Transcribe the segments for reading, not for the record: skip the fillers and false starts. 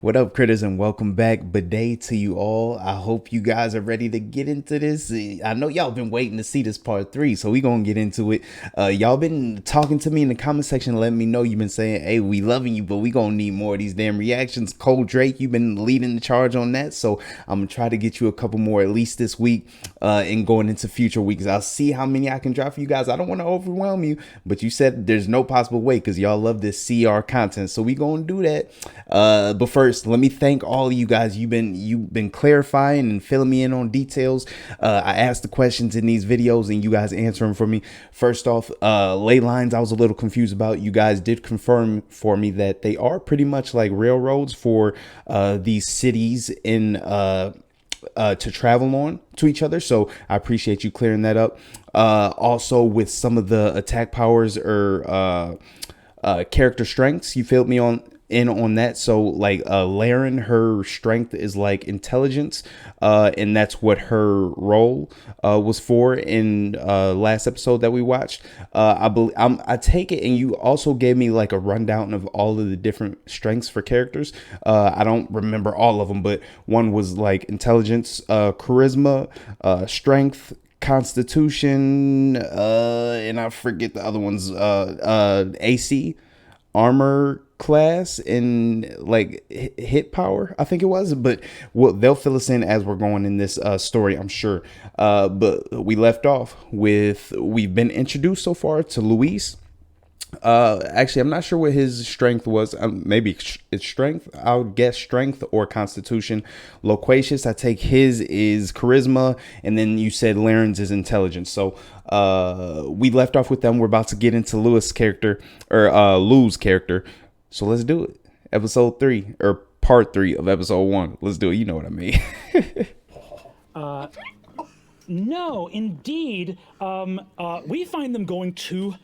What up, critters, and welcome back. Bidet to you all. I hope you guys are ready to get into this. I know y'all been waiting to see this part 3, so we gonna get into it. Y'all been talking to me in the comment section, letting me know you've been saying, hey, we loving you, but we gonna need more of these damn reactions. Cole Drake, you've been leading the charge on that, so I'm gonna try to get you a couple more at least this week and going into future weeks. I'll see how many I can drop for you guys. I don't want to overwhelm you, but you said there's no possible way because y'all love this CR content, so we gonna do that. But first, let me thank all of you guys. You've been clarifying and filling me in on details. I asked the questions in these videos and you guys answer them for me. First off, ley lines I was a little confused about. You guys did confirm for me that they are pretty much like railroads for these cities in to travel on to each other, so I appreciate you clearing that up. Also with some of the attack powers or character strengths, you filled me on that. So like Laren, her strength is like intelligence, and that's what her role was for in last episode that we watched. I take it, and you also gave me like a rundown of all of the different strengths for characters. I don't remember all of them, but one was like intelligence, charisma, strength, constitution, and I forget the other ones, AC, armor class, and like hit power, I think it was. But they'll fill us in as we're going in this story, I'm sure. But we left off with, we've been introduced so far to Luis. Actually, I'm not sure what his strength was. Maybe it's strength. I would guess strength or constitution. Loquacious, I take his is charisma, and then you said Laren's is intelligence. So we left off with them. We're about to get into Lou's character, or Lou's character. So let's do it. Episode 3, or part 3 of episode 1. Let's do it. You know what I mean. No, indeed. We find them going to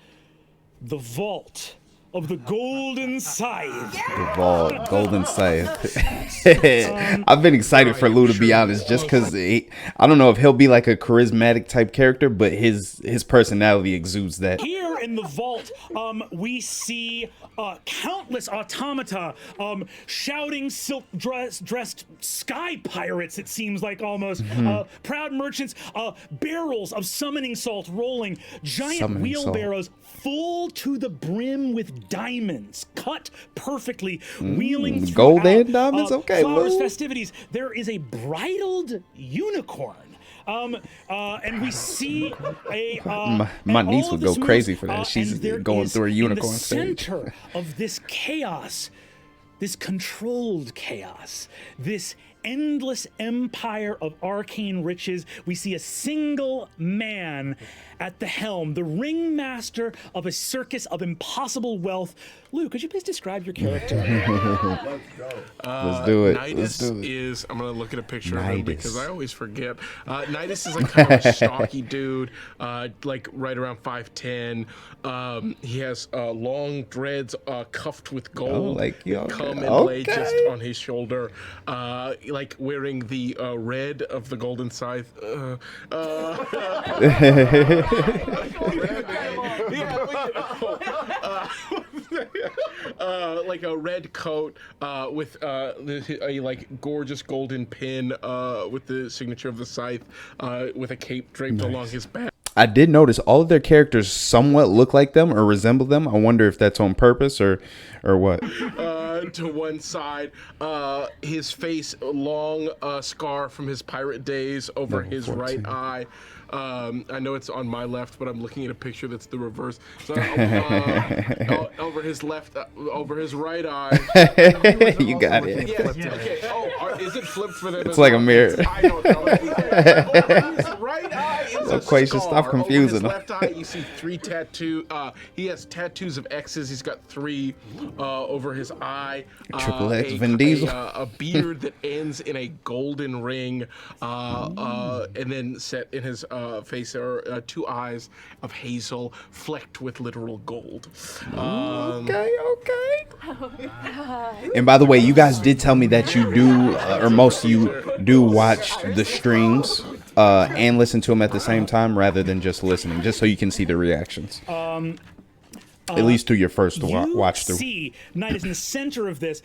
the vault of the Golden Scythe. The vault, Golden Scythe. I've been excited for Lou, to be honest, just because I don't know if he'll be like a charismatic type character, but his personality exudes that. Here in the vault, we see countless automata, shouting, silk-dressed sky pirates, it seems like almost. Proud merchants, barrels of summoning salt rolling, giant wheelbarrows full to the brim with diamonds, cut perfectly, wheeling through gold and diamonds. Okay, flowers, Lou. festivities. There is a bridled unicorn. And we see a my niece would go crazy for that. She's going through a unicorn stage. In the center of this chaos, this controlled chaos, this endless empire of arcane riches, we see a single man at the helm, the ringmaster of a circus of impossible wealth. Lou, could you please describe your character? Let's go. Let's do it. Nidus is, I'm going to look at a picture of him because I always forget. Nidus is like kind of a stocky dude, like right around 5'10". He has long dreads cuffed with gold. Come and lay just on his shoulder. Like wearing the red of the Golden Scythe. Like a red coat with a like gorgeous golden pin with the signature of the scythe, with a cape draped along his back. I did notice all of their characters somewhat look like them or resemble them. I wonder if that's on purpose or what. To one side, his face, long scar from his pirate days over his right eye. I know it's on my left, but I'm looking at a picture that's the reverse. So over his left, over his right eye. You got it. Yeah, okay. Oh, is it flipped for them? It's like a mirror. I don't know. His right eye is a scar. Stop confusing Over his left eye, you see 3 tattoos. He has tattoos of X's. He's got 3 over his eye. Triple X, Vin Diesel. A beard that ends in a golden ring, and then set in his face are 2 eyes of hazel flecked with literal gold. Okay. And by the way, you guys did tell me that you do, or most of you do watch the streams and listen to them at the same time rather than just listening, just so you can see the reactions. At least through your first watch through. You see Nidus in the center of this,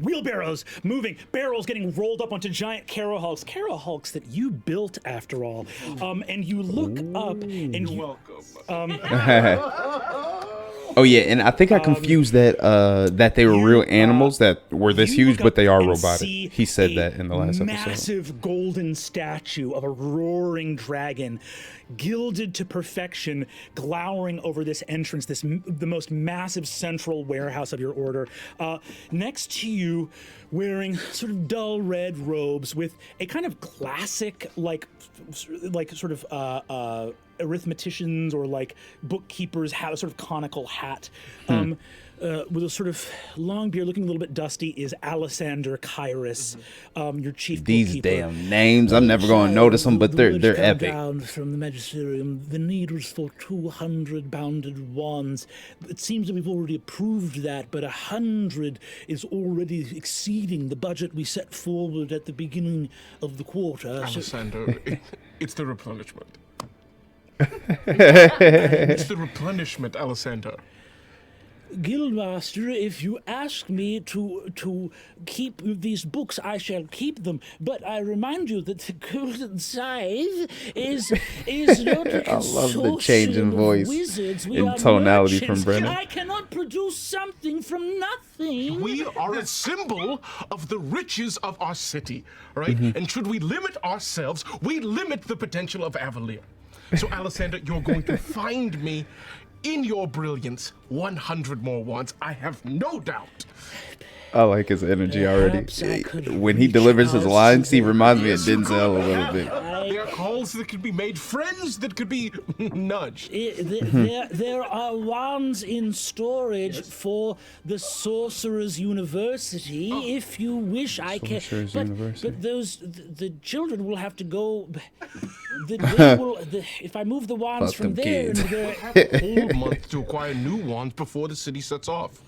wheelbarrows moving, barrels getting rolled up onto giant carol hulks that you built after all. And you look up and you... Oh yeah, and I think I confused that they were real animals that were this huge, but they are robotic. He said that in the last episode. Massive golden statue of a roaring dragon, gilded to perfection, glowering over this entrance, the most massive central warehouse of your order. Next to you, wearing sort of dull red robes with a kind of classic, like sort of arithmeticians or like bookkeepers hat, a sort of conical hat, with a sort of long beard, looking a little bit dusty, is Alessander Kairos, your chief These bookkeeper. damn names, I'm never going to notice them, but they're epic. Down from the Magisterium, the need was for 200 bounded wands. It seems that we've already approved that, but 100 is already exceeding the budget we set forward at the beginning of the quarter. Alessander, it's the replenishment. It's the replenishment, Alessander. Guildmaster, if you ask me to keep these books, I shall keep them. But I remind you that the Golden Scythe is not a I love the consortium change in of voice wizards. We and are tonality from merchants. Brennan. I cannot produce something from nothing. We are a symbol of the riches of our city, right? And should we limit ourselves, we limit the potential of Avalier. So, Alessander, you're going to find me in your brilliance 100 more wands. I have no doubt. I like his energy already. Perhaps I could When he reach delivers his out lines, he to reminds me of Denzel a little bit. There are calls that could be made, friends that could be nudged. There are wands in storage for the Sorcerer's University. If you wish, I can. Sorcerer's University. But the children will have to go. If I move the wands Fuck from them there, kids. and there, A whole month to acquire new wands before the city sets off.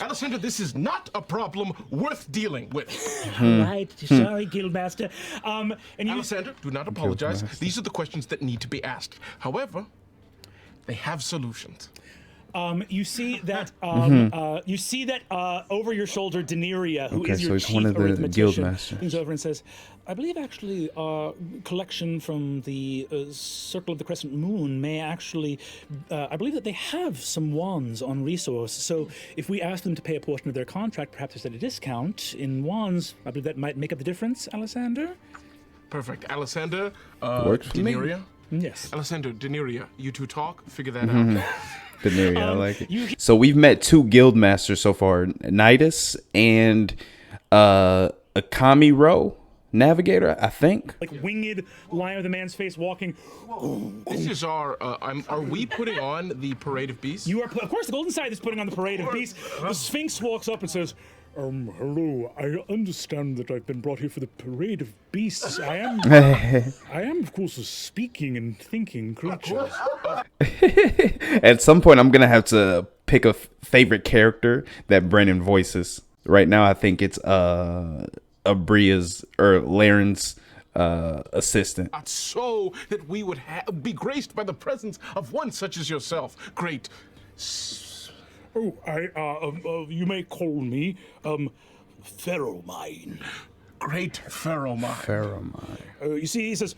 Alessander, this is not a problem worth dealing with. right? Sorry, Guildmaster. And you, Alessander, do not apologize. These are the questions that need to be asked. However, they have solutions. You see that over your shoulder, Daenerys, who Okay, is so your he's chief one of the arithmetician, guildmasters. leans over and says, "I believe actually our collection from the Circle of the Crescent Moon may actually, I believe that they have some wands on resource. So if we ask them to pay a portion of their contract, perhaps there's at a discount in wands. I believe that might make up the difference, Alessander." Perfect. Alessander, Works for me. Daenerys. Yes. Alessander, Daenerys, you two talk, figure that out. Daenerys, I like it. So we've met two guild masters so far, Nidus and Akami Ro, Navigator, I think. Like winged lion with a man's face walking. This is our, are we putting on the Parade of Beasts? You are, of course, the Golden Scythe is putting on the Parade of Beasts. The Sphinx walks up and says, hello, I understand that I've been brought here for the Parade of Beasts. I am, of course, a speaking and thinking creature. At some point, I'm going to have to pick a favorite character that Brennan voices. Right now, I think it's Abria's or Laren's assistant. Not so that we would be graced by the presence of one such as yourself. Great. Oh, you may call me, Ferromine. Great Ferromine. You see, he says,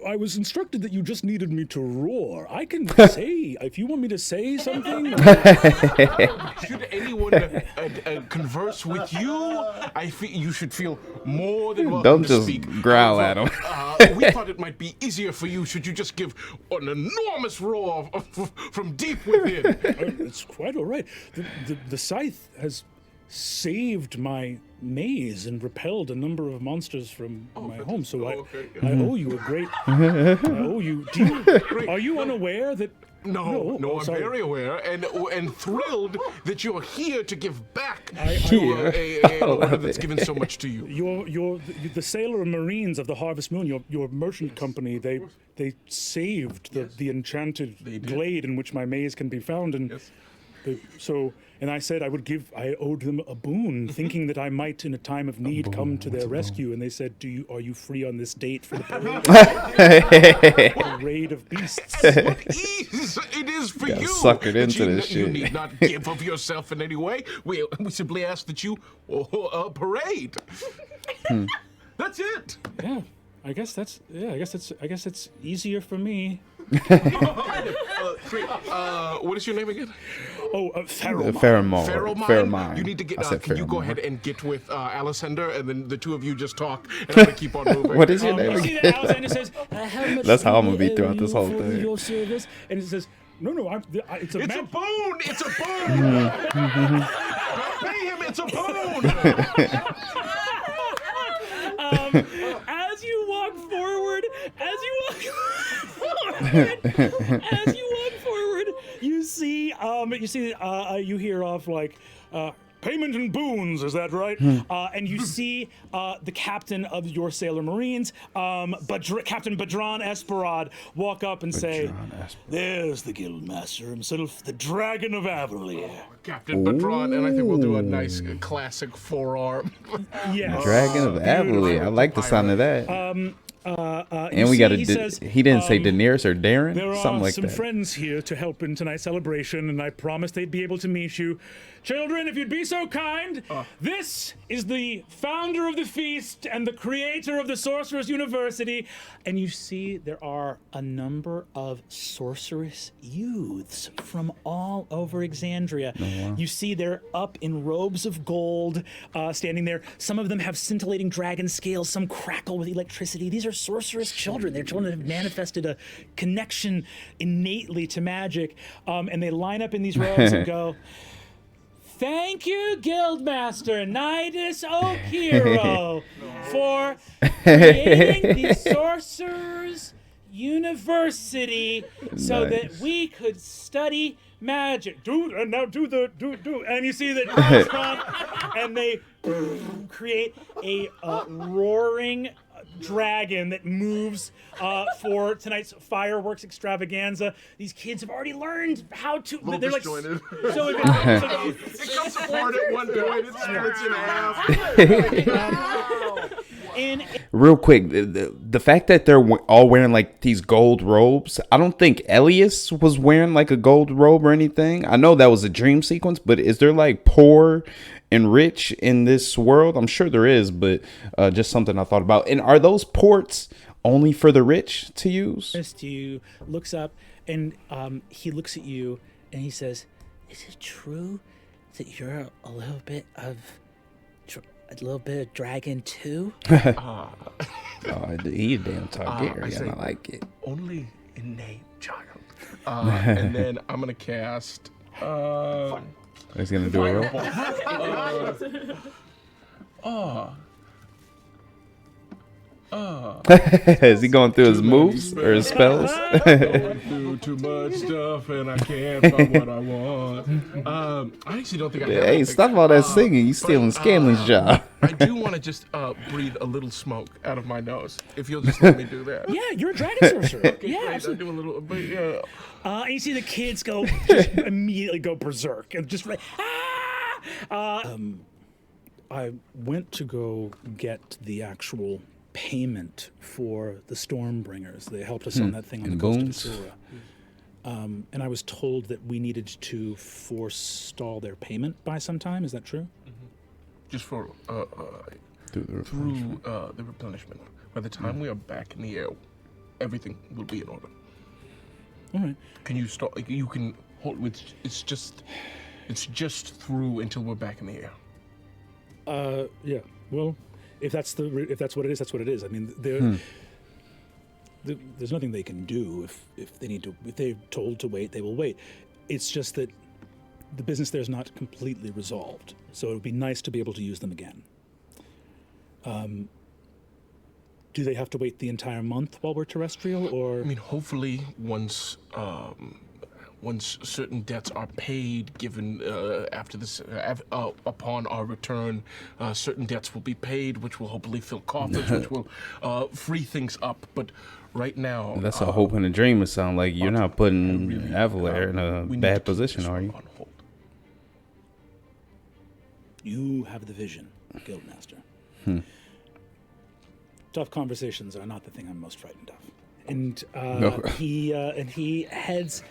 I was instructed that you just needed me to roar. I can say, if you want me to say something. Should anyone converse with you, you should feel more than welcome Don't to just speak. growl at him. We thought it might be easier for you should you just give an enormous roar from deep within. It's quite all right. The Scythe has saved my maze and repelled a number of monsters from my home. So I owe you a great. I owe you. Are you unaware that? No, I'm sorry. very aware and thrilled that you're here to give back I to a order love that's it. given so much to you. You're the sailor and marines of the Harvest Moon. Your merchant company. They saved the enchanted glade in which my maze can be found, and and I said I owed them a boon, thinking that I might, in a time of need, come to their rescue. And they said, are you free on this date for the parade of beasts? What ease it is for Got you. suckered that into this You shit. need not give of yourself in any way. We simply ask that you parade. That's it. Yeah, I guess it's easier for me. What is your name again? Oh, Pheromone. Pheromone. You need to get. I said Can you go pheromone. ahead and get with Alessander, and then the two of you just talk, and I'm gonna keep on moving. What is your name You see again? that Alexander says, how much That's how I'm do gonna be we throughout owe this you whole for thing. Your service, and it says, no, it's a It's a magic. boon. It's a boon. Don't pay him. It's a boon. As you walk forward, you see, you hear of like, payment and boons, is that right? And you see the captain of your Sailor Marines, Captain Badran Esperad, walk up and say, "There's the guildmaster himself, the Dragon of Avonlea." Captain Badran, and I think we'll do a nice classic forearm. Yes. Dragon of Avonlea. I like the sound of that. And we got a. He didn't say Daenerys or Darren, There something are like some that. friends here to help in tonight's celebration, and I promised they'd be able to meet you. Children, if you'd be so kind, this is the founder of the feast and the creator of the Sorcerer's University. And you see there are a number of sorceress youths from all over Exandria. You see they're up in robes of gold, standing there. Some of them have scintillating dragon scales, some crackle with electricity. These are sorceress children. They're children that have manifested a connection innately to magic. And they line up in these robes and go, "Thank you, Guildmaster Nidus O'Hero, for creating the Sorcerer's University so that we could study magic." Do. And you see that girls come and they create a roaring dragon that moves for tonight's fireworks extravaganza. These kids have already learned how to. They're like disjointed. so. It comes apart at one point. It splits in half. And Real quick, the fact that they're all wearing like these gold robes, I don't think Elias was wearing like a gold robe or anything. I know that was a dream sequence, but is there like poor and rich in this world? I'm sure there is, but just something I thought about. And are those ports only for the rich to use? you looks up and he looks at you and he says, "Is it true that you're a little bit of dragon too?" Oh, he a damn Targaryen. I like it. Only in name, child. And then I'm gonna cast. He's gonna do it. Is he going through his moves or his spells? Going through too much stuff and I can't find what I want. I actually don't think I have Hey, anything. stop all that singing. You stealing Scanlon's job. I do want to just breathe a little smoke out of my nose. If you'll just let me do that. Yeah, you're a dragon sorcerer. Okay, Yeah, great. I'll absolutely. do a little, but yeah. And you see the kids just immediately go berserk and just like, ah! I went to go get the actual payment for the Stormbringers. They helped us on that thing on the coast of boons? Asura. And I was told that we needed to forestall their payment by some time. Is that true? Just for Through the through the replenishment. By the time we are back in the air, everything will be in order. All right. Can you start? Like, you can hold. It's just through until we're back in the air. Yeah. Well, if that's what it is, that's what it is. I mean, there's nothing they can do if they're told to wait, they will wait. It's just that the business there is not completely resolved, so it would be nice to be able to use them again. Do they have to wait the entire month while we're terrestrial, or? I mean, hopefully, once certain debts are paid, given after this, upon our return, certain debts will be paid, which will hopefully fill coffers, which will free things up. But right now, That's a hope and a dream. It sounds like you're not putting Avalare in a we need to bad keep position, this are one you? on hold. You have the vision, Guildmaster. Tough conversations are not the thing I'm most frightened of. And he heads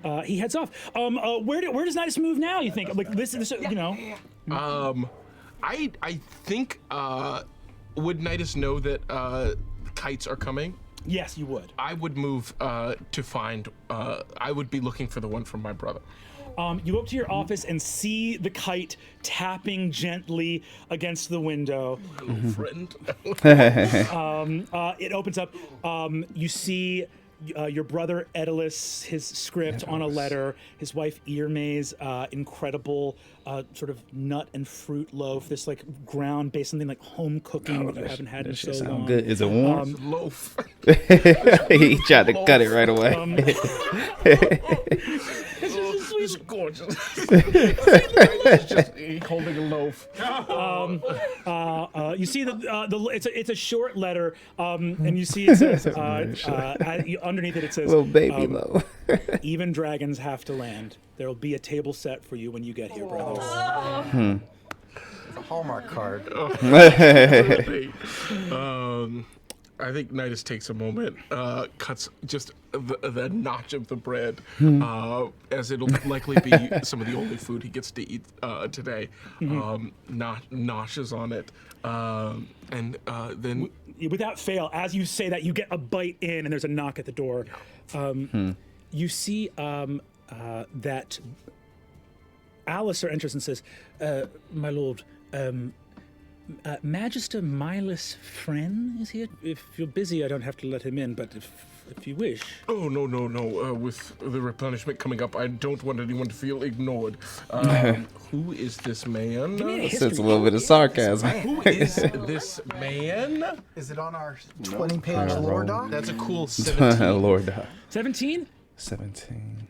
off. Where does Nidus move now? You think like this you know? I think would Nidus know that kites are coming? Yes, you would. I would move to find. I would be looking for the one from my brother. You go up to your office and see the kite tapping gently against the window. Hello, friend. It opens up. You see your brother Edalus, his script on a letter. His wife Earmaze, incredible sort of nut and fruit loaf. This like ground-based something like home cooking that you haven't had in so long. Good. Is it warm? Loaf. He tried to cut it right away. It's gorgeous. It's just holding a loaf. You see it's a short letter, and you see it says underneath it says Little baby loaf. even dragons have to land. There will be a table set for you when you get here, brothers. A Hallmark card. I think Nidus takes a moment, cuts just the notch of the bread, as it'll likely be some of the only food he gets to eat today. Notches on it, and then without fail, as you say that, you get a bite in, and there's a knock at the door. You see that Alistair enters and says, "My lord." Magister Milus Fren is here. If you're busy, I don't have to let him in, but if you wish. Oh, no. With the replenishment coming up, I don't want anyone to feel ignored. Who is this man? That's a little bit of sarcasm. Who is this man? Is it on our 20-page lore doc? That's a cool 17. Lord. 17? 17.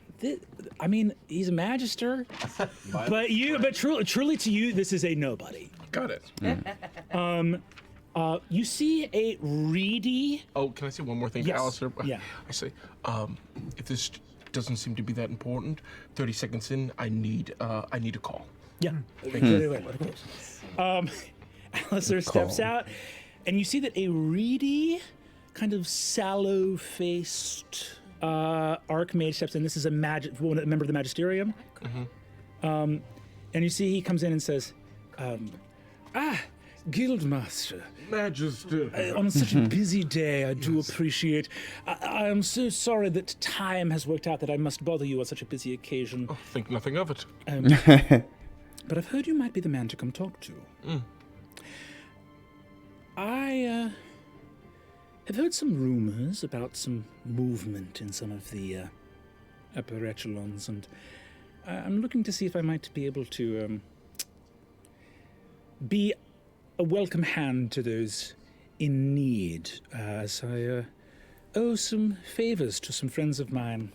I mean, he's a magister, but truly to you, this is a nobody. Got it. You see a reedy. Oh, can I say one more thing, Yes. Alistair? Yeah. I say, if this doesn't seem to be that important, 30 seconds in, I need a call. Yeah. Wait, of course. Alistair steps out, and you see that a reedy, kind of sallow-faced archmage steps in. This is a member of the Magisterium. And you see he comes in and says, Guildmaster. Magister. On such a busy day, I do appreciate. I am so sorry that time has worked out that I must bother you on such a busy occasion. Oh, think nothing of it. But I've heard you might be the man to come talk to. I have heard some rumors about some movement in some of the upper echelons, and I'm looking to see if I might be able to be a welcome hand to those in need, as I owe some favors to some friends of mine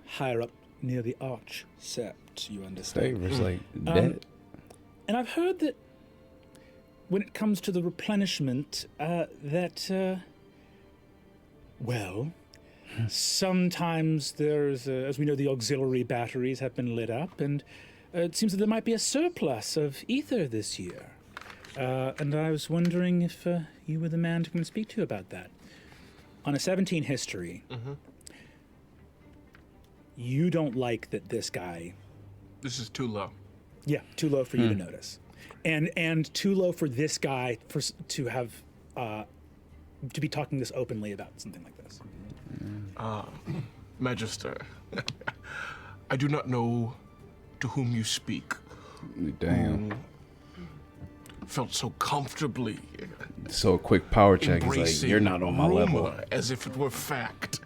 higher up near the Arch Sept, you understand. Favors like that. And I've heard that when it comes to the replenishment, sometimes there's, as we know, the auxiliary batteries have been lit up, and it seems that there might be a surplus of ether this year. And I was wondering if you were the man to come and speak to about that. On a 17 history, you don't like that this guy... This is too low. Yeah, too low for you to notice. And too low for this guy to have... to be talking this openly about something like this. Magister, I do not know to whom you speak. Damn. Felt so comfortably. So a quick power check is like, embracing you're not on my level. rumor as if it were fact.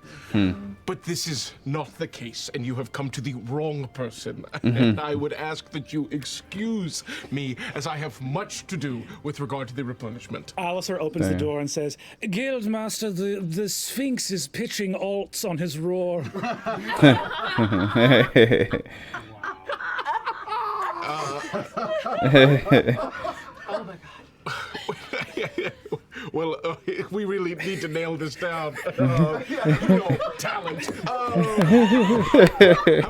But this is not the case, and you have come to the wrong person. And I would ask that you excuse me, as I have much to do with regard to the replenishment. Alistair opens the door and says, Guildmaster, the Sphinx is pitching alts on his roar. Well, we really need to nail this down. Your talent. Have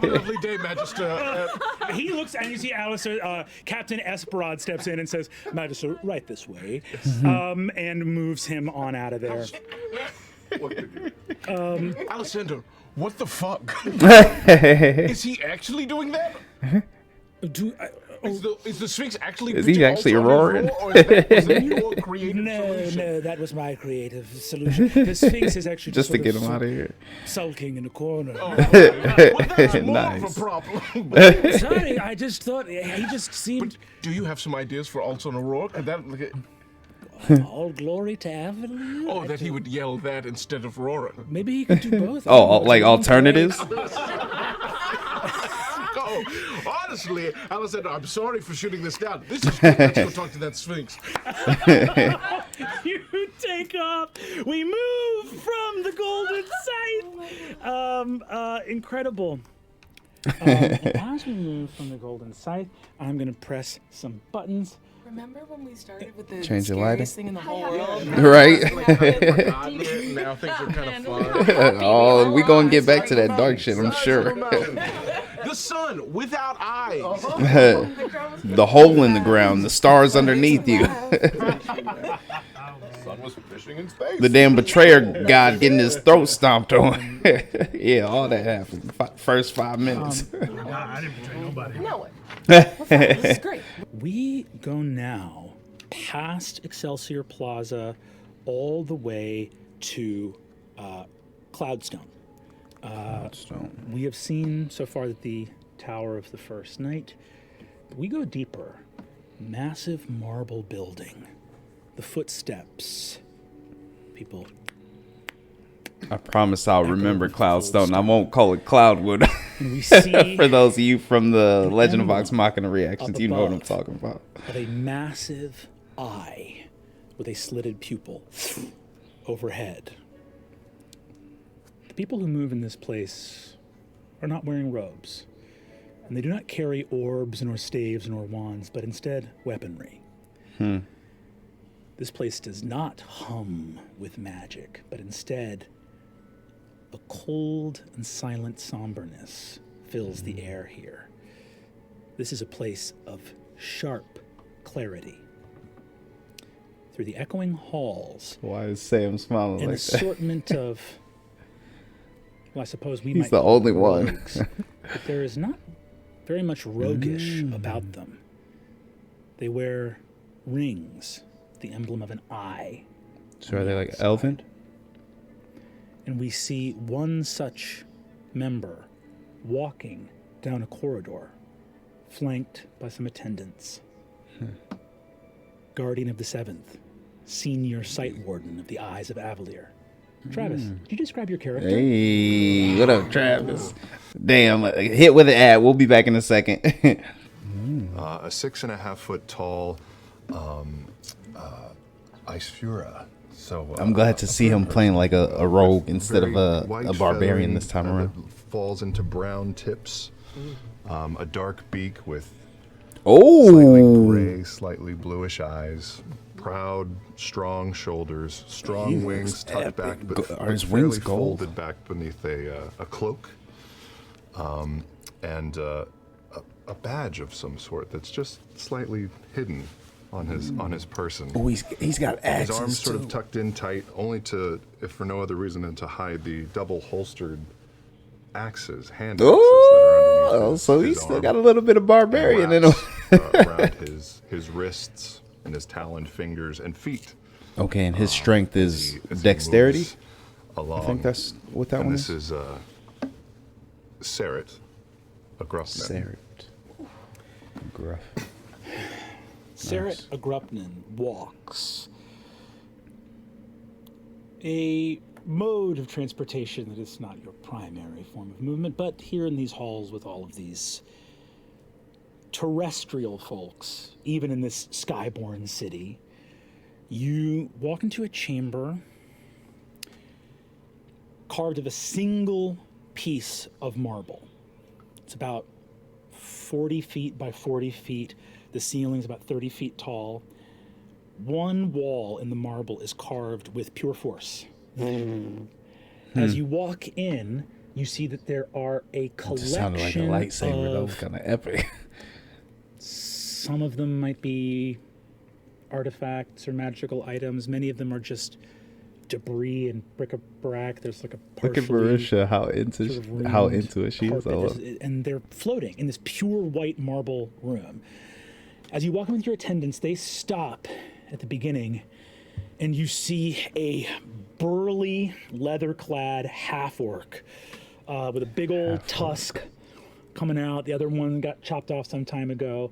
a lovely day, Magister. He looks, and you see Alistair, Captain Esperod steps in and says, Magister, right this way, and moves him on out of there. Alessandro, what the fuck? Is he actually doing that? Is the Sphinx actually? Is he actually roaring? Or is that, was it your creative solution? No, that was my creative solution. The Sphinx is actually Just to get him out of here. sulking in a corner. Well, that's more Nice. of a problem. Sorry, I just thought he just seemed. Do you have some ideas for Alton O'Rourke? All glory to Avalon. Oh, that he would yell that instead of roaring. Maybe he could do both. Oh, like alternatives? Oh, honestly, Alessandro, I'm sorry for shooting this down. This is good. Let's go talk to that Sphinx. You take off. We move from the golden scythe. Incredible. As we move from the golden scythe, I'm gonna press some buttons. Remember when we started with the Change the lighting. scariest thing in the whole world? Right? Now things are kind of fun. Oh, we gonna get back to that dark shit, I'm sure. The sun without eyes. The hole in the ground, the stars underneath you. Sun was fishing in space. The damn betrayer god getting his throat stomped on. Yeah, all that happened. First 5 minutes. I didn't betray nobody. No. This is great. We go now past Excelsior Plaza all the way to Cloudstone. We have seen so far that the Tower of the First Night. We go deeper. Massive marble building. The footsteps. People. I promise I'll remember Cloudstone. I won't call it Cloudwood. And we see For those of you from the Legend of Vox Machina reactions, up you know what I'm above. talking about. of a massive eye with a slitted pupil overhead. The people who move in this place are not wearing robes, and they do not carry orbs nor staves nor wands, but instead weaponry. This place does not hum with magic, but instead a cold and silent somberness fills the air here. This is a place of sharp clarity. Through the echoing halls, Why is Sam smiling an like that? assortment of, well, I suppose we He's might the call only them one. rogues, but there is not very much roguish about them. They wear rings, the emblem of an eye. So are they like elven? And we see one such member walking down a corridor, flanked by some attendants. Guardian of the Seventh, senior sight warden of the Eyes of Avalier. Travis, could you describe your character? Hey, what up, Travis? Damn, hit with an ad. We'll be back in a second. A 6.5 foot tall Ice Fura. So I'm glad to see him playing like a rogue instead of a barbarian this time around. Falls into brown tips. A dark beak with slightly Oh, gray, slightly bluish eyes. Proud, strong shoulders, strong wings tucked back, but Are his fairly wings gold? folded back beneath a cloak, and a badge of some sort that's just slightly hidden on his person. oh, he's got His axes arms sort too. of tucked in tight, only to, if for no other reason than to hide the double holstered axes, hand axes that are Oh, underneath his, so he's his still arm. got a little bit of barbarian in him. Wraps, around his wrists and his taloned fingers and feet. Okay, and his strength is As he dexterity. moves Along. I think that's what that and one this is. is Sept, a Gruffman. Sept. Gruff. Sept Agrupnan walks a mode of transportation that is not your primary form of movement, but here in these halls with all of these terrestrial folks, even in this skyborn city, you walk into a chamber carved of a single piece of marble. It's about 40 feet by 40 feet. The ceiling's about 30 feet tall. One wall in the marble is carved with pure force. As you walk in, you see that there are a collection It sounded like a lightsaber. That was of, kind of epic. some of them might be artifacts or magical items. Many of them are just debris and bric-a-brac. There's like a Look at partially Marisha, how into it she is. I love it. and they're floating in this pure white marble room. As you walk in with your attendants, they stop at the beginning, and you see a burly, leather-clad half-orc with a big old tusk coming out. The other one got chopped off some time ago.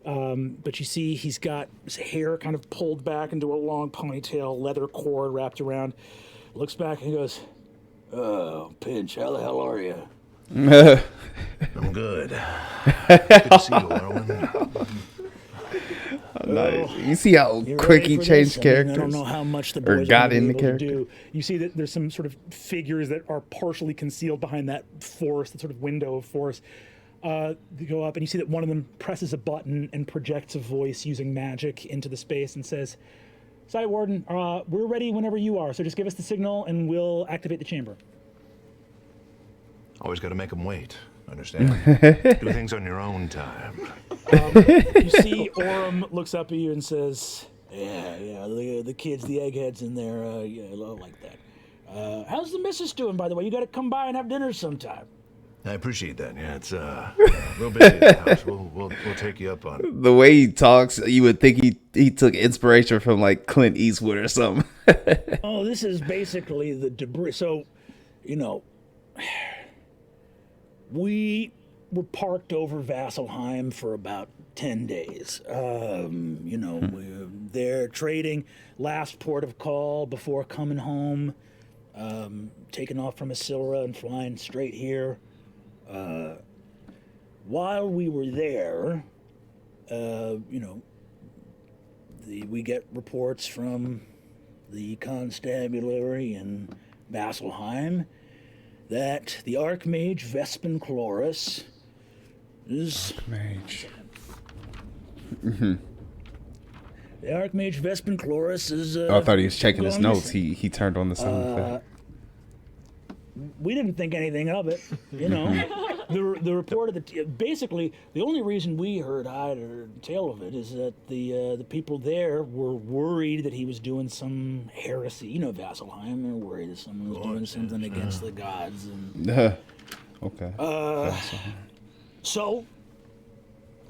But you see he's got his hair kind of pulled back into a long ponytail, leather cord wrapped around. Looks back and goes, "Oh, Pinch, how the hell are you?" I'm good. Good to see you, Arwen. Nice. You see how You quick ready he for changed this? characters? I don't know how much the Or boys got are in gonna the be able to character. do. You see that there's some sort of figures that are partially concealed behind that force, that sort of window of force. They go up, and you see that one of them presses a button and projects a voice using magic into the space and says, "Scythe Warden, we're ready whenever you are, so just give us the signal and we'll activate the chamber." Always got to make them wait. Understand? Do things on your own time. You see Orem looks up at you and says, yeah, the kids, the eggheads in there, yeah, I like that. How's the missus doing, by the way? You got to come by and have dinner sometime. I appreciate that. Yeah, it's a little busy at the house. We'll take you up on it. The way he talks, you would think he took inspiration from like Clint Eastwood or something. Oh, this is basically the debris. So, we were parked over Vasselheim for about 10 days. We're there trading, last port of call before coming home, taking off from Asilra and flying straight here. While we were there, we get reports from the constabulary in Vasselheim that the Archmage Vespin Chloris is... Mage. The Archmage Vespin Chloris is... Oh, I thought he was checking his gone notes. missing. He turned on the sound effect. We didn't think anything of it, The report of basically the only reason we heard either tale of it is that the people there were worried that he was doing some heresy. Vasselheim, they're worried that someone was doing something against the gods. And Okay. so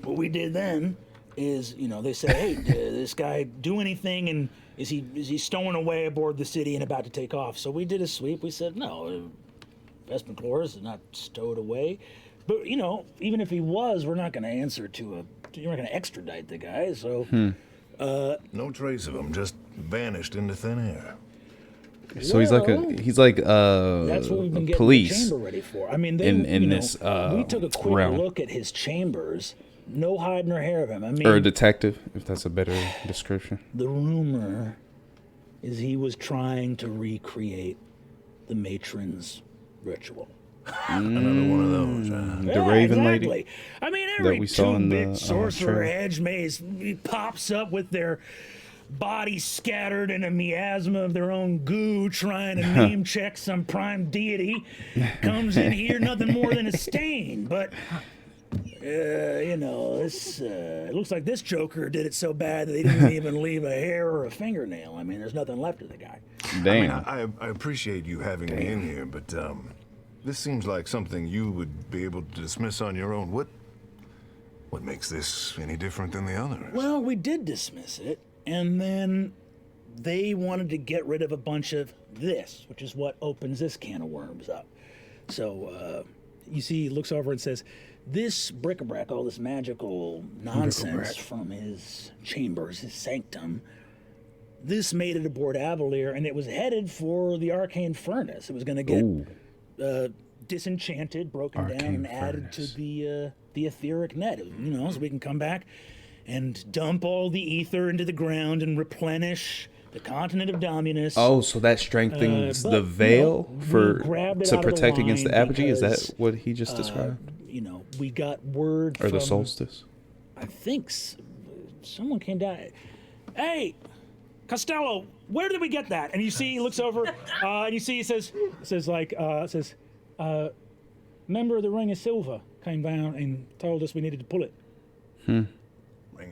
what we did then is, they said, "Hey, did this guy do anything? And is he stowing away aboard the city and about to take off?" So we did a sweep. We said, "No, Vespin Chloris is not stowed away." But even if he was, we're not going to answer to you're not going to extradite the guy. So No trace of him. Just vanished into thin air. So he's like that's what we've been getting police the chamber ready for. I mean, in this we took a quick realm. look at his chambers. No hide nor hair of him. I mean, Or a detective, if that's a better description. the rumor is he was trying to recreate the matron's ritual. Another one of those. The Raven Lady exactly. I mean, every we saw in the, two-bit sorcerer trailer. hedge maze he pops up with their bodies scattered in a miasma of their own goo, trying to name check some prime deity. Comes in here, nothing more than a stain. But this it looks like this Joker did it so bad that they didn't even leave a hair or a fingernail. I mean, there's nothing left of the guy. Damn. I appreciate you having me in here, but this seems like something you would be able to dismiss on your own. What makes this any different than the others? Well, we did dismiss it, and then they wanted to get rid of a bunch of this, which is what opens this can of worms up. So you see, he looks over and says, "This bric-a-brac, all this magical nonsense from his chambers, his sanctum, this made it aboard Avalier, and it was headed for the arcane furnace. It was going to get disenchanted, broken down, and added to the etheric net, so we can come back and dump all the ether into the ground and replenish the continent of Dominus." Oh, so that strengthens but, the veil we for grabbed it to out of the protect against the line apogee? Is that because, what he just described? We got word Or from... the solstice? I think someone came down. "Hey, Costello, where did we get that? And you see, he looks over, and you see, he says, member of the Ring of Silver came down and told us we needed to pull it. Ring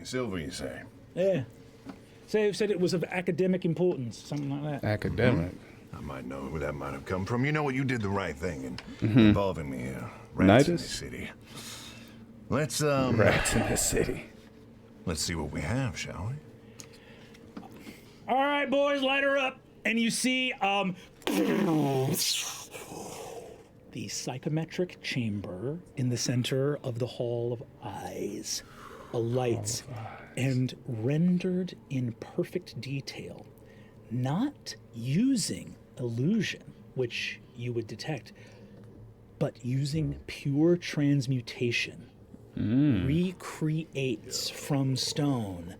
of silver, you say? Yeah. Said it was of academic importance, something like that. Academic. I might know where that might have come from. You know what? You did the right thing in involving me here. Rats in the Nidus? city. Let's Rats in the city. let's see what we have, shall we? All right, boys, light her up. And you see the psychometric chamber in the center of the Hall of Eyes alights and rendered in perfect detail, not using illusion, which you would detect, but using pure transmutation, recreates from stone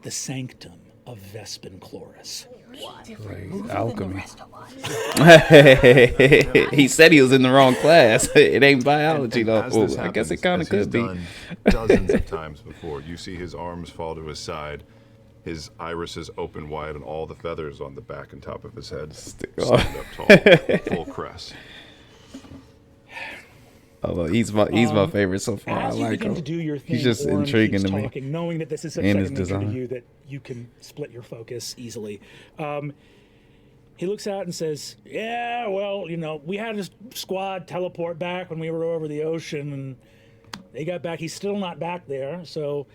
the sanctum of Vespin Chloris. Alchemy. He said he was in the wrong class. It ain't biology, though. As this I guess happens, it kind of as he's could be. done dozens of times before. You see his arms fall to his side, his irises open wide, and all the feathers on the back and top of his head stand up tall, full crest. Oh, well, he's my favorite so far. I As you like begin him. to do your thing, He's just Orm intriguing keeps to me. talking, knowing that this is such And second his nature to design. you that you can split your focus easily. He looks out and says, "Yeah, well, you know, we had a squad teleport back when we were over the ocean, and they got back. He's still not back there, so."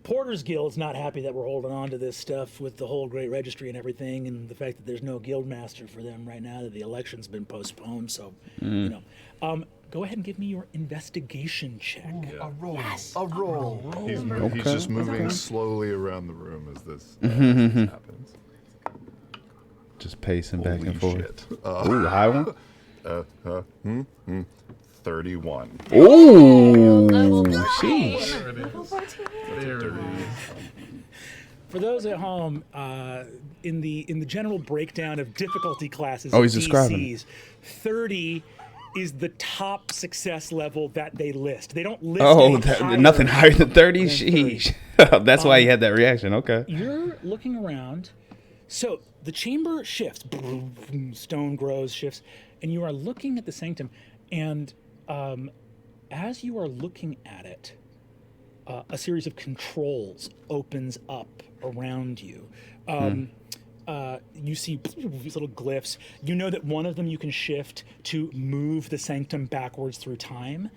Porter's Guild's not happy that we're holding on to this stuff with the whole Great Registry and everything, and the fact that there's no guild master for them right now, that the election's been postponed. So, you know, go ahead and give me your investigation check. A roll. A roll. He's just moving slowly around the room as this happens. Just pacing back Holy and forth. shit. Ooh, high one. 31. Ooh, sheesh. There it is. For those at home, in the general breakdown of difficulty classes, Oh, he's of describing DCs, 30 is the top success level that they list. They don't list Oh, any nothing higher than 30? than 30. Sheesh. That's why he had that reaction. Okay. You're looking around. So the chamber shifts. Stone grows, shifts. And you are looking at the sanctum. And as you are looking at it, a series of controls opens up around you. You see these little glyphs. You know that one of them you can shift to move the sanctum backwards through time.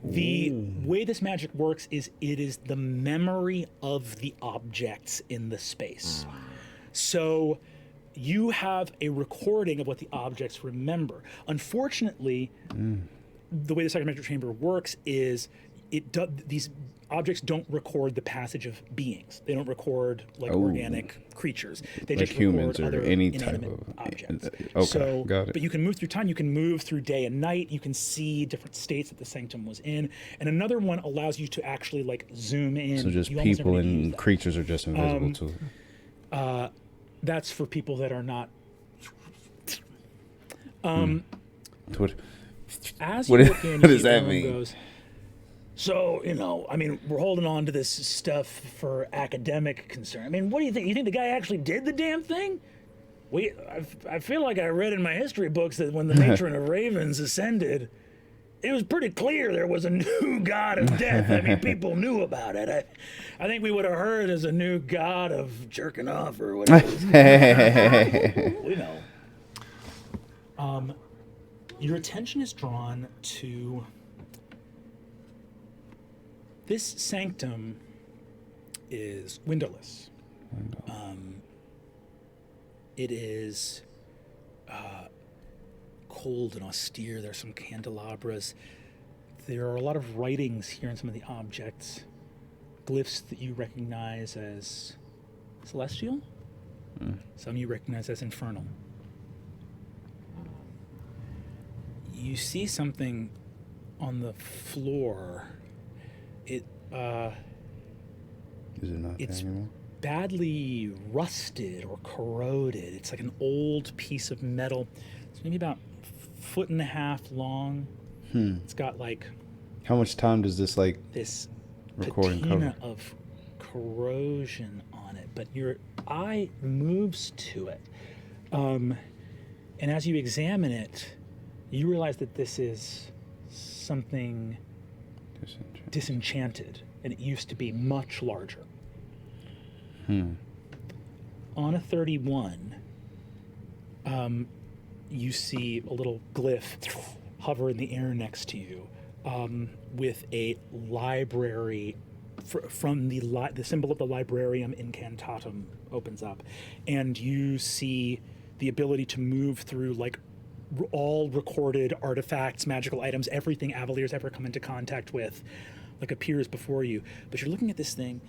The way this magic works is it is the memory of the objects in the space. So you have a recording of what the objects remember. Unfortunately, the way the psychometric chamber works is these objects don't record the passage of beings. They don't record like organic creatures. They Like just humans record or other any type inanimate of objects. Okay, So, got it. but you can move through time. You can move through day and night. You can see different states that the sanctum was in. And another one allows you to actually like zoom in. So just You almost people never use and that. creatures are just invisible to it. That's for people that are not. What- As What you is- look in, what you does that Orm mean? Goes, so, you know, I mean, we're holding on to this stuff for academic concern. I mean, what do you think? You think the guy actually did the damn thing? I feel like I read in my history books that when the matron of ravens ascended, it was pretty clear there was a new god of death. I mean, people knew about it. I think we would have heard as a new god of jerking off or whatever. We know. Your attention is drawn to this sanctum is windowless. It is cold and austere. There's some candelabras. There are a lot of writings here in some of the objects, glyphs that you recognize as celestial. Some you recognize as infernal. You see something on the floor. Is it not It's there anymore? badly rusted or corroded. It's like an old piece of metal. It's maybe about a foot and a half long. It's got like How much time does this like this recording patina cover? of corrosion on it. but your eye moves to it. And as you examine it, you realize that this is something disenchanted, and it used to be much larger. On a 31, you see a little glyph hover in the air next to you, with a library from the symbol of the Librarium Incantatum opens up, and you see the ability to move through like all recorded artifacts, magical items, everything Avalier's ever come into contact with, like appears before you. But you're looking at this thing,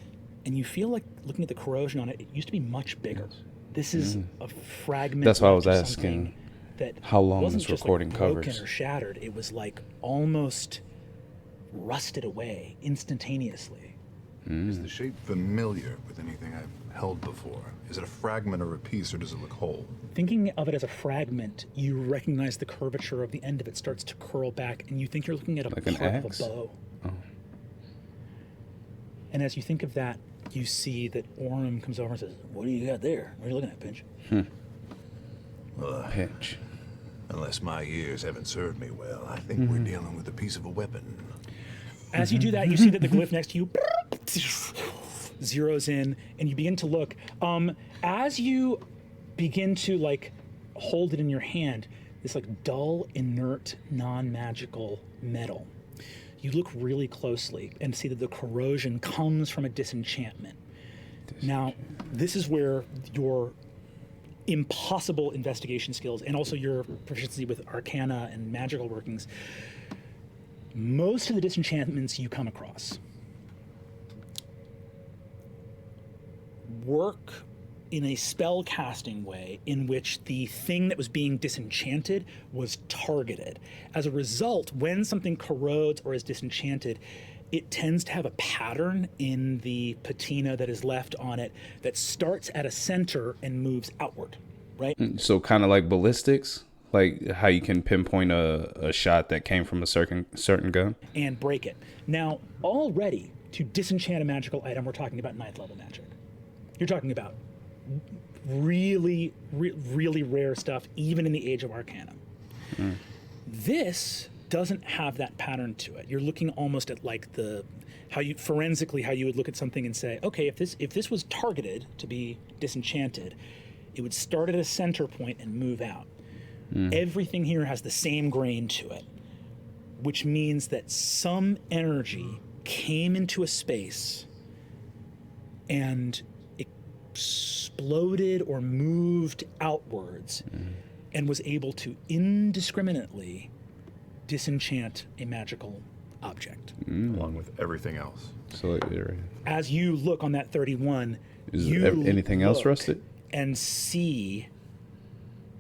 and you feel like looking at the corrosion on it. It used to be much bigger. This is a fragment. That's why I was of asking that how long wasn't this just, recording like, broken covers. or shattered. It was like almost rusted away instantaneously. Is the shape familiar with anything I've held before? Is it a fragment or a piece, or does it look whole? Thinking of it as a fragment, you recognize the curvature of the end of it starts to curl back, and you think you're looking at a Like an part axe? of a bow. Oh. And as you think of that, you see that Orem comes over and says, "What do you got there? What are you looking at, Pinch?" Pinch. Unless my ears haven't served me well, I think we're dealing with a piece of a weapon. As you do that, you see that the glyph next to you zeroes in, and you begin to look. As you begin to like hold it in your hand, this like dull, inert, non-magical metal. You look really closely and see that the corrosion comes from a disenchantment. Now, this is where your impossible investigation skills and also your proficiency with arcana and magical workings, most of the disenchantments you come across work in a spell casting way in which the thing that was being disenchanted was targeted. As a result, when something corrodes or is disenchanted, it tends to have a pattern in the patina that is left on it that starts at a center and moves outward, right? So kind of like ballistics, like how you can pinpoint a shot that came from a certain gun. And break it. Now, already, to disenchant a magical item, we're talking about 9th level magic. You're talking about really rare stuff, even in the Age of Arcana. This doesn't have that pattern to it. You're looking almost at like how you would look at something and say, okay, if this was targeted to be disenchanted, it would start at a center point and move out. Everything here has the same grain to it, which means that some energy came into a space and exploded or moved outwards and was able to indiscriminately disenchant a magical object. Along with everything else. So As you look on that 31, is you anything else look rusted? and see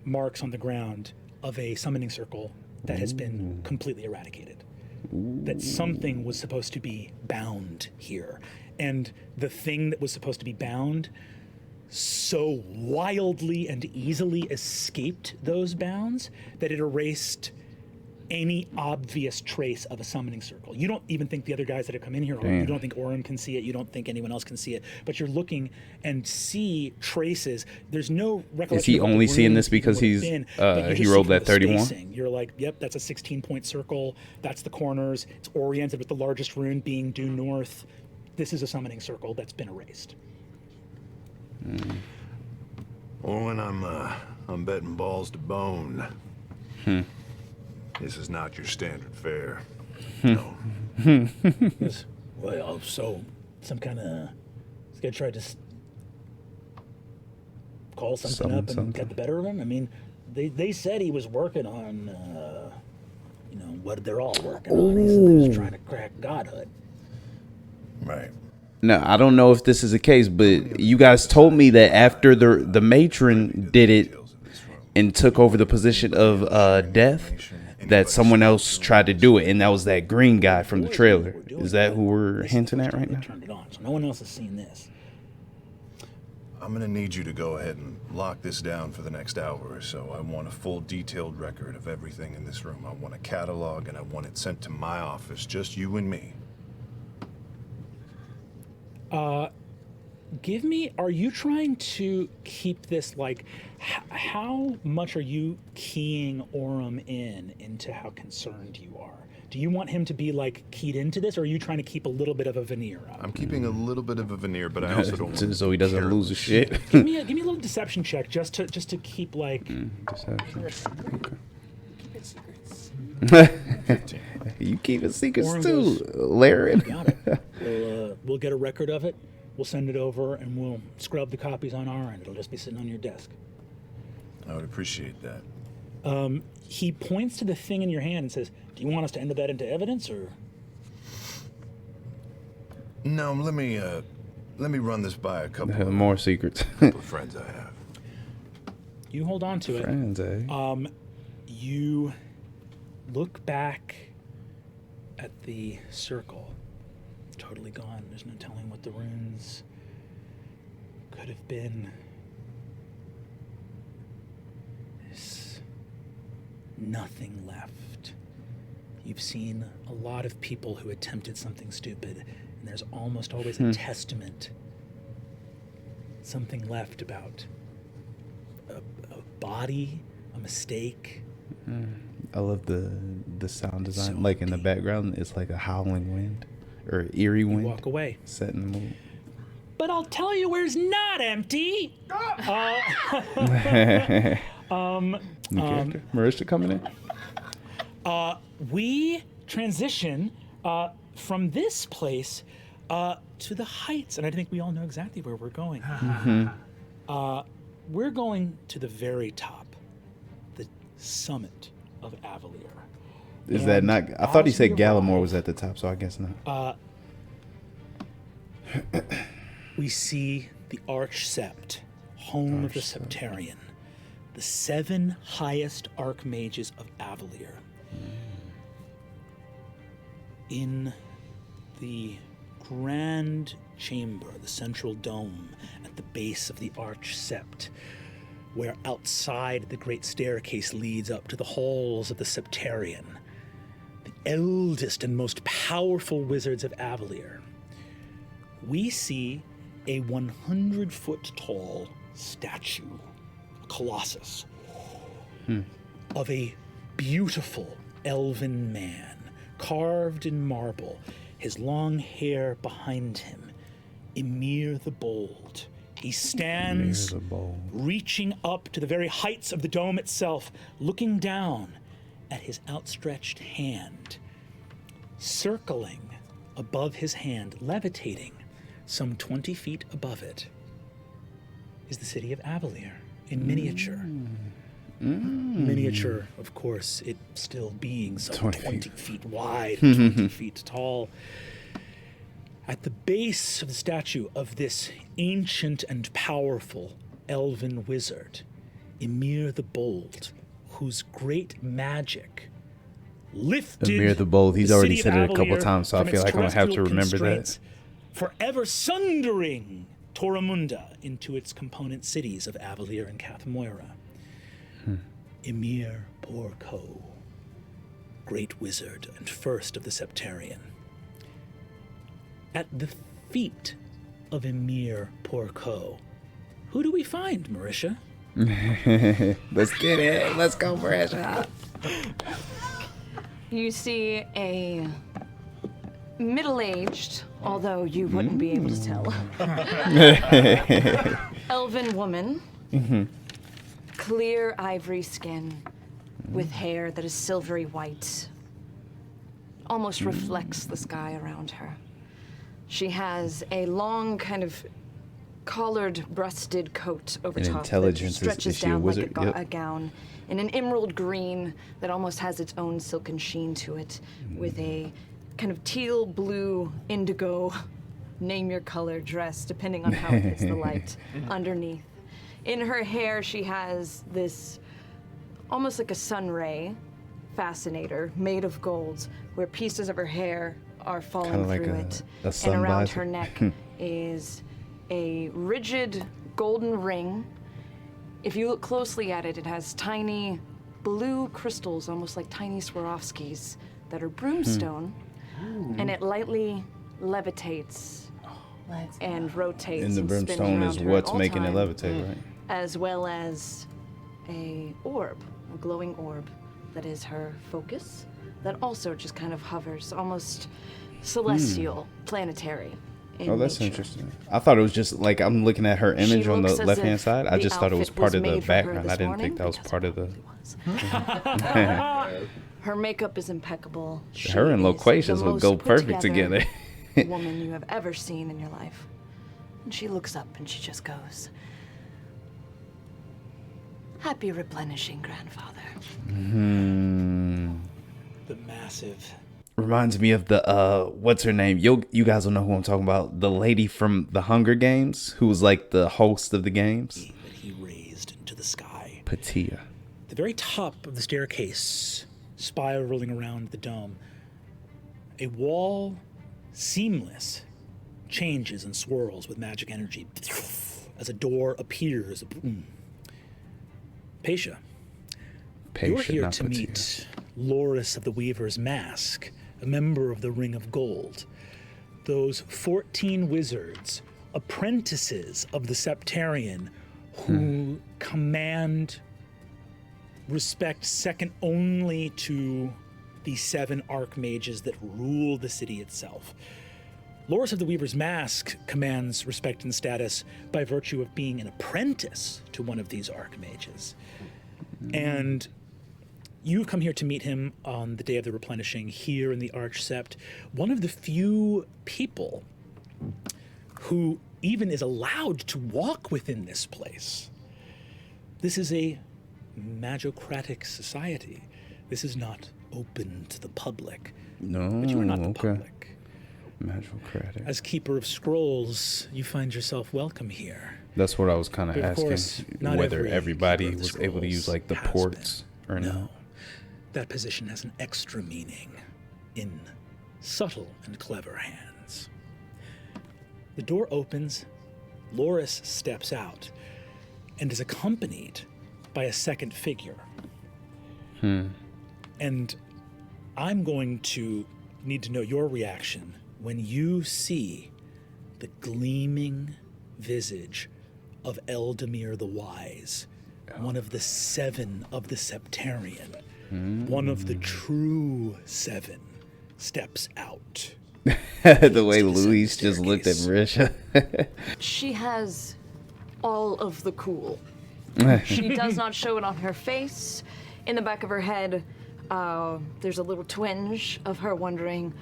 marks on the ground of a summoning circle that has been completely eradicated. That something was supposed to be bound here. And the thing that was supposed to be bound so wildly and easily escaped those bounds that it erased any obvious trace of a summoning circle. You don't even think the other guys that have come in here, you don't think Orem can see it, you don't think anyone else can see it, but you're looking and see traces. There's no recollection. Is he of what the only seeing room this because even he's would've been, but you he just rolled see from that the 31? spacing, you're like, yep, that's a 16-point circle. That's the corners. It's oriented with the largest rune being due north. This is a summoning circle that's been erased. Or when I'm betting balls to bone. This is not your standard fare. No. Well, so some kind of this guy tried to call something up and get the better of him. I mean, they said he was working on, what they're all working on. He said he was trying to crack godhood. Right. No, I don't know if this is the case, but you guys told me that after the matron did it and took over the position of death, that someone else tried to do it, and that was that green guy from the trailer. Is that who we're hinting at right now? Turned it on, so no one else has seen this. I'm gonna need you to go ahead and lock this down for the next hour or so. I want a full detailed record of everything in this room. I want a catalog, and I want it sent to my office, just you and me. Give me, are you trying to keep this, like, how much are you keying Orem into how concerned you are? Do you want him to be, like, keyed into this, or are you trying to keep a little bit of a veneer up? I'm keeping a little bit of a veneer, but I also don't want so he doesn't lose his shit. give me a little deception check, just to keep, like... Deception. Keep it secrets. 15. You keep it secrets Orem too, goes, Larry. Got it. We'll get a record of it. We'll send it over, and we'll scrub the copies on our end. It'll just be sitting on your desk. I would appreciate that. He points to the thing in your hand and says, do you want us to enter that into evidence, or? No, let me run this by a couple More secrets. of friends I have. You hold on to it. Friends, eh? You look back at the circle. Totally gone. There's no telling what the runes could have been. There's nothing left. You've seen a lot of people who attempted something stupid, and there's almost always a testament. Something left about a body, a mistake. I love the sound design. So like in the deep. background, it's like a howling wind or eerie You wind. walk away. Setting the mood. But I'll tell you where's not empty. New character. Marisha coming in. We transition from this place to the heights, and I think we all know exactly where we're going. We're going to the very top, the summit of Avalier. Is that And not? I thought he as said we Gallimore arrive, was at the top, so I guess not. We see the Arch Sept, home of the Arch Sept. Septarian, the 7 highest archmages of Avalier. In the grand chamber, the central dome at the base of the Arch Sept, where outside the great staircase leads up to the halls of the Septarian, the eldest and most powerful wizards of Avalier, we see a 100-foot tall statue, a colossus, of a beautiful elven man, carved in marble, his long hair behind him, Ymir the Bold. He stands Ymir the Bold. reaching up to the very heights of the dome itself, looking down at his outstretched hand. Circling above his hand, levitating some 20 feet above it, is the city of Avalier in miniature. Miniature, of course, it still being some 20 feet wide, 20 feet tall. At the base of the statue of this ancient and powerful elven wizard, Ymir the Bold, whose great magic lifted Ymir the Bold, he's the already city of said it a couple Avalier times, so I from feel its like I'm gonna have to terrestrial remember that. constraints, forever sundering Toromunda into its component cities of Avalier and Cathmoira. Ymir Porco, great wizard and first of the Septarian. At the feet of Ymir Porco, who do we find, Marisha? Let's get it. Let's go, Marisha. You see a middle-aged, although you wouldn't be able to tell, elven woman, clear ivory skin, with hair that is silvery white, almost reflects the sky around her. She has a long kind of collared-breasted coat over And top intelligence, that stretches is she a down wizard? like Yep. a gown in an emerald green that almost has its own silken sheen to it, with a kind of teal, blue, indigo, name your color dress, depending on how it hits the light, underneath. In her hair, she has this almost like a sun ray fascinator made of gold, where pieces of her hair are falling Kinda like through a it. sun And around visor. her neck is a rigid golden ring. If you look closely at it, it has tiny blue crystals, almost like tiny Swarovskis, that are broomstone, and it lightly levitates and rotates. And the spins brimstone around is her at what's all making it time, levitate, right? as well as a glowing orb that is her focus, that also just kind of hovers, almost celestial, planetary. Oh, that's interesting. I thought it was just like I'm looking at her image on the left-hand side. I just thought it was part of the background. I didn't think that was part of the. Her makeup is impeccable. Her and Loquacious would go perfect together. Woman you have ever seen in your life. And she looks up and she just goes, "Happy replenishing, grandfather." The massive. Reminds me of the what's her name? You guys will know who I'm talking about. The lady from the Hunger Games, who was like the host of the games. That he raised into the sky. Patia. The very top of the staircase, spiraling around the dome, a wall, seamless, changes and swirls with magic energy as a door appears. Patia, you're here to meet Loris of the Weaver's Mask, a member of the Ring of Gold. Those 14 wizards, apprentices of the Septarian, who command respect second only to the 7 archmages that rule the city itself. Loris of the Weaver's Mask commands respect and status by virtue of being an apprentice to one of these archmages. And you've come here to meet him on the day of the replenishing here in the Arch Sept, one of the few people who even is allowed to walk within this place. This is a magocratic society. This is not open to the public. No, but you are not the public. Magocratic. As Keeper of Scrolls, you find yourself welcome here. That's what I was kind of But of asking, course, not whether every everybody Keeper of the was able to use like the Scrolls has ports or been. no. No. That position has an extra meaning in subtle and clever hands. The door opens, Loris steps out, and is accompanied by a second figure. And I'm going to need to know your reaction when you see the gleaming visage of Eldamir the Wise, one of the 7 of the Septarian. One of the true 7 steps out. The way Louise just looked at Marisha. She has all of the cool. She does not show it on her face. In the back of her head, there's a little twinge of her wondering,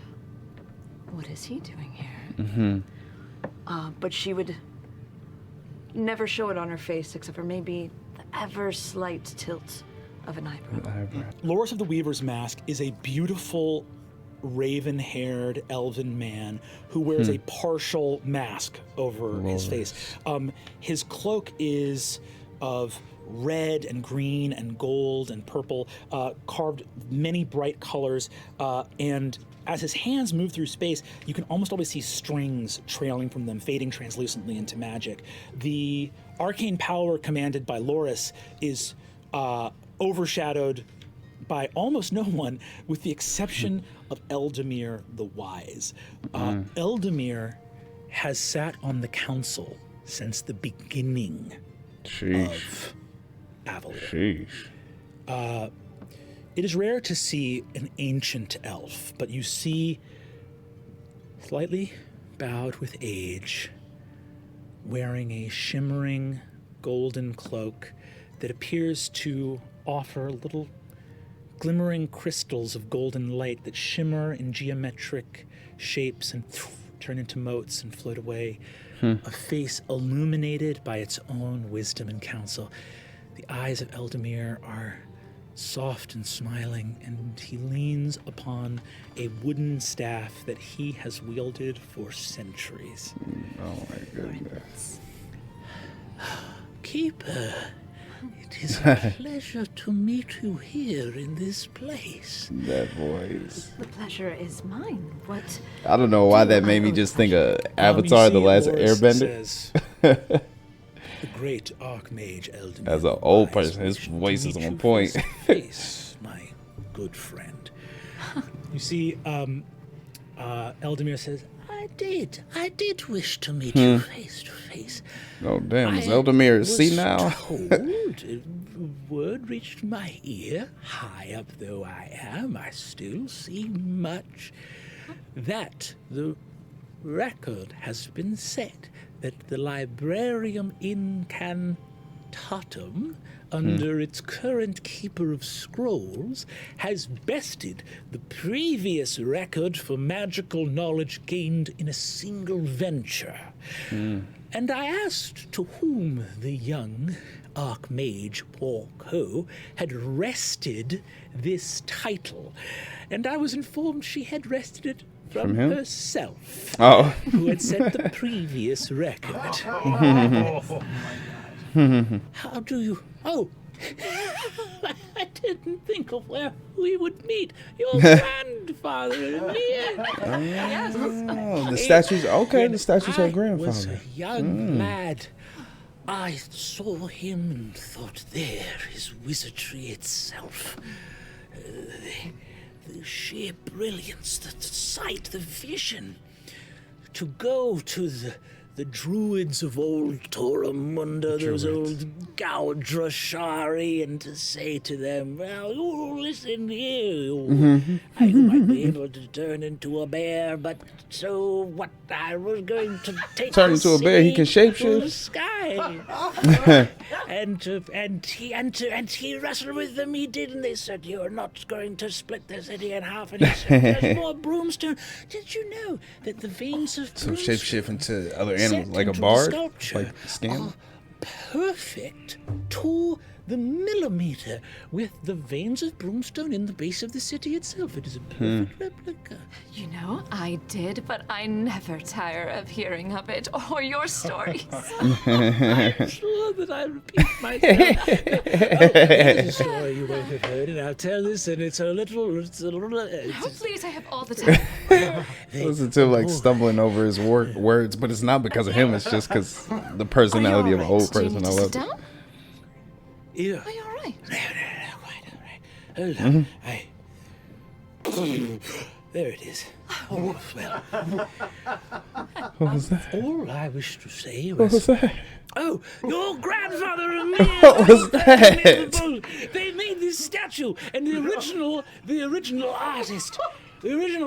what is he doing here? But she would never show it on her face except for maybe the ever slight tilt of an eyebrow. Loris of the Weaver's Mask is a beautiful raven-haired elven man who wears a partial mask over his face. His cloak is of red and green and gold and purple, carved many bright colors, and as his hands move through space, you can almost always see strings trailing from them, fading translucently into magic. The arcane power commanded by Loris is overshadowed by almost no one, with the exception of Eldamir the Wise. Eldamir has sat on the council since the beginning of Avalor. It is rare to see an ancient elf, but you see, slightly bowed with age, wearing a shimmering golden cloak that appears to offer little glimmering crystals of golden light that shimmer in geometric shapes and turn into motes and float away. A face illuminated by its own wisdom and counsel. The eyes of Eldamir are soft and smiling, and he leans upon a wooden staff that he has wielded for centuries. Oh my goodness. Keeper, it is a pleasure to meet you here in this place. That voice. The pleasure is mine. What? I don't know why that made me just think of Avatar: The Last Airbender. The great Archmage Eldamir. As an old person, his voice is on point. Face, my good friend. You see, Eldamir says, I I did wish to meet you face to face. Oh, damn. Is Eldamir see now? Word reached my ear, high up though I am, I still see much, that the record has been set that the Librarium Incantatum, under its current keeper of scrolls, has bested the previous record for magical knowledge gained in a single venture. And I asked to whom the young Archmage Porco had wrested this title, and I was informed she had wrested it from him? herself, Oh. who had set the previous record. How do you... Oh! I didn't think of where we would meet. Your grandfather and me. Oh, the statues. Okay, the statues are I was grandfather. a young lad. I saw him and thought, there is wizardry itself. The sheer brilliance, the sight, the vision. To go to the druids of old Toramunda, those old Gaudrashari, and to say to them, well, you listen here, I might be able to turn into a bear, but so what? I was going to take Turn into a bear, he can shapeshift? the sky. and he wrestled with them, he did, and they said, you're not going to split the city in half, and he said, there's more brimstone. Did you know that the veins of So brimstone shapeshift into other animals, set like a into the bard, sculpture like Scam. are perfect to the millimeter, with the veins of brimstone in the base of the city itself. It is a perfect replica. You know, I did, but I never tire of hearing of it or your stories. I'm sure that I repeat myself. Here's a story you won't have heard, and I'll tell this, and it's a little. Oh, please, I have all the time. Listen to him like stumbling over his words, but it's not because of him. It's just because the personality of an old Do you person. need I to love sit down? Yeah. Are you all right? Quite all right. Hold on. There it is. Oh, well. What was that? All I wish to say What was was... that? Oh, your grandfather and me! What was that? They made this statue, and the original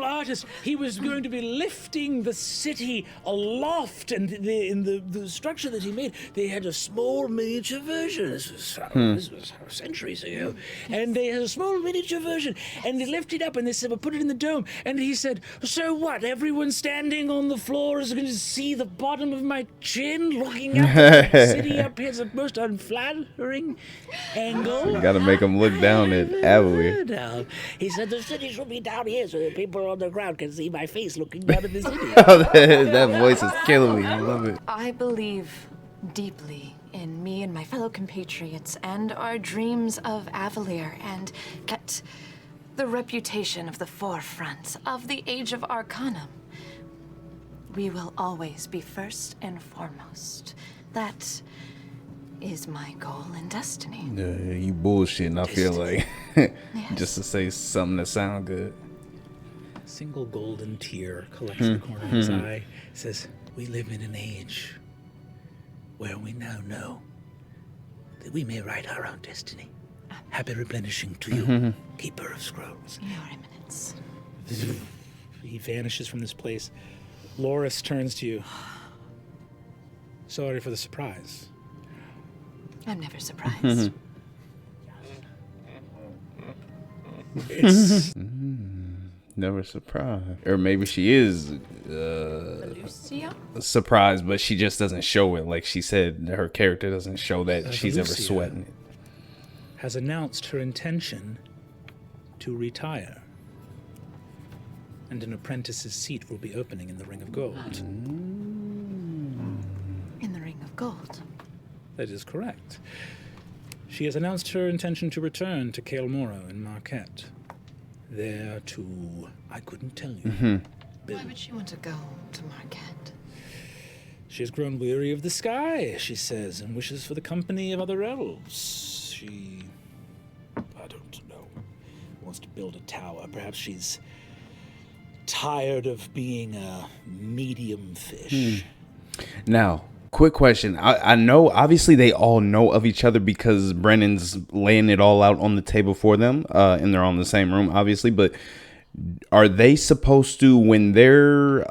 artist, he was going to be lifting the city aloft, and in the structure that he made, they had a small miniature version. This was centuries ago, and they had a small miniature version, and they lifted it up, and they said, "We'll put it in the dome." And he said, "So what? Everyone standing on the floor is going to see the bottom of my chin, looking up at the city up here. It's the most unflattering angle." You gotta make him look down at Avalier. Down. He said the city should be down here so that people on the ground can see my face looking down at the city. That voice is killing me. I love it. I believe deeply in me and my fellow compatriots and our dreams of Avalier, and get the reputation of the forefront of the Age of Arcanum. We will always be first and foremost. That is my goal and destiny. You bullshitting, I feel like. Just to say something that sound good. Single golden tear collects the corner of his eye. Says, "We live in an age where we now know that we may write our own destiny." Happy replenishing to you, Keeper of Scrolls. Your Eminence. He vanishes from this place. Loris turns to you. Sorry for the surprise. I'm never surprised. It's Never surprised. Or maybe she is Lucia? surprised, but she just doesn't show it. Like she said, her character doesn't show that she's ever Lucia sweating it. has announced her intention to retire. And an apprentice's seat will be opening in the Ring of Gold. In the Ring of Gold. That is correct. She has announced her intention to return to Kael Moro in Marquette. There to... I couldn't tell you. Why would she want to go to Marquette? She has grown weary of the sky, she says, and wishes for the company of other elves. She... I don't know. Wants to build a tower. Perhaps she's tired of being a medium fish. Now, quick question. I know, obviously, they all know of each other because Brennan's laying it all out on the table for them, and they're all in the same room, obviously. But are they supposed to, when they're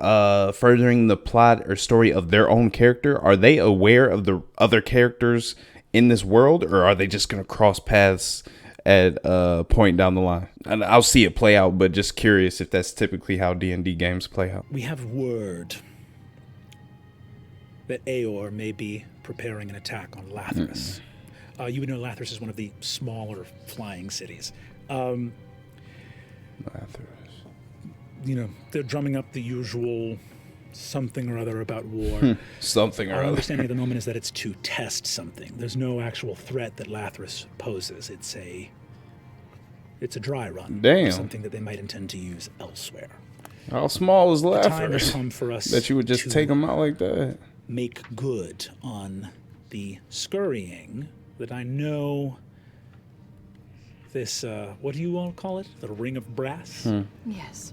furthering the plot or story of their own character, are they aware of the other characters in this world, or are they just going to cross paths at a point down the line? And I'll see it play out, but just curious if that's typically how D&D games play out. We have word that Aor may be preparing an attack on Lathris. You would know Lathris is one of the smaller flying cities. Lathris. You know, they're drumming up the usual something or other about war. Something or Our other. understanding at the moment is that it's to test something. There's no actual threat that Lathris poses. It's a dry run. Damn. Something that they might intend to use elsewhere. How small is The time has Lathris come for us that you would just to take them out like that? make good on the scurrying that I know this, what do you all call it? The ring of brass? Yes.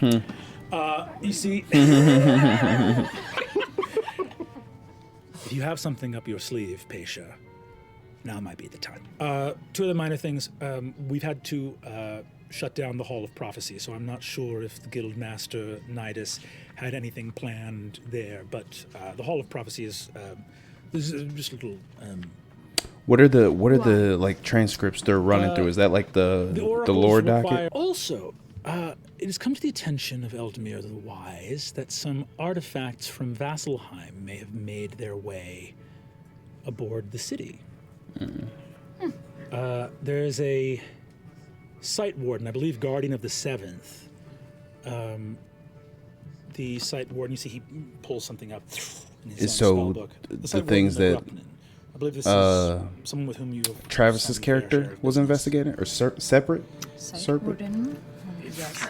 You see, if you have something up your sleeve, Pasha, now might be the time. Two other minor things. We've had to shut down the Hall of Prophecy, so I'm not sure if the Guildmaster Nidus had anything planned there, but the Hall of Prophecy is this is just a little. What are the like transcripts they're running through? Is that like the lore docket? Also, it has come to the attention of Eldamir the Wise that some artifacts from Vasselheim may have made their way aboard the city. There's a site warden, I believe guardian of the Seventh. The site warden, you see he pulls something up in his So spellbook. the site things warden's that Grupnin. I believe this is someone with whom you have Travis's some fair share character of was business. investigating, or separate? Serpent? Yes.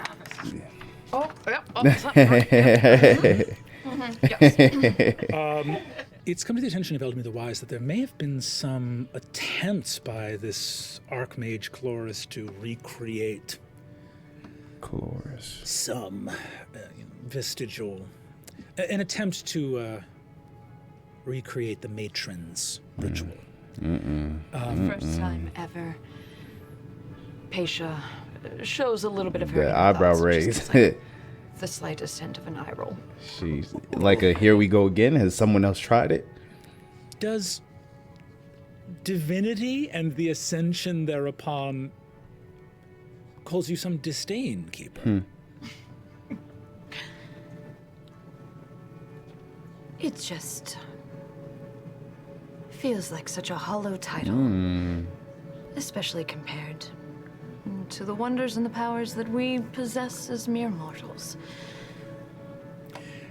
Oh, yeah. Oh, yes. It's come to the attention of Eldamir the Wise that there may have been some attempts by this Archmage Chloris to recreate Chloris. some vestigial, an attempt to recreate the matron's ritual. First time ever. Pasha shows a little bit of her The eyebrow thoughts, raise. just like the slightest hint of an eye roll. She's like a here we go again. Has someone else tried it? Does divinity and the ascension thereupon cause you some disdain, Keeper? It just feels like such a hollow title, especially compared to the wonders and the powers that we possess as mere mortals.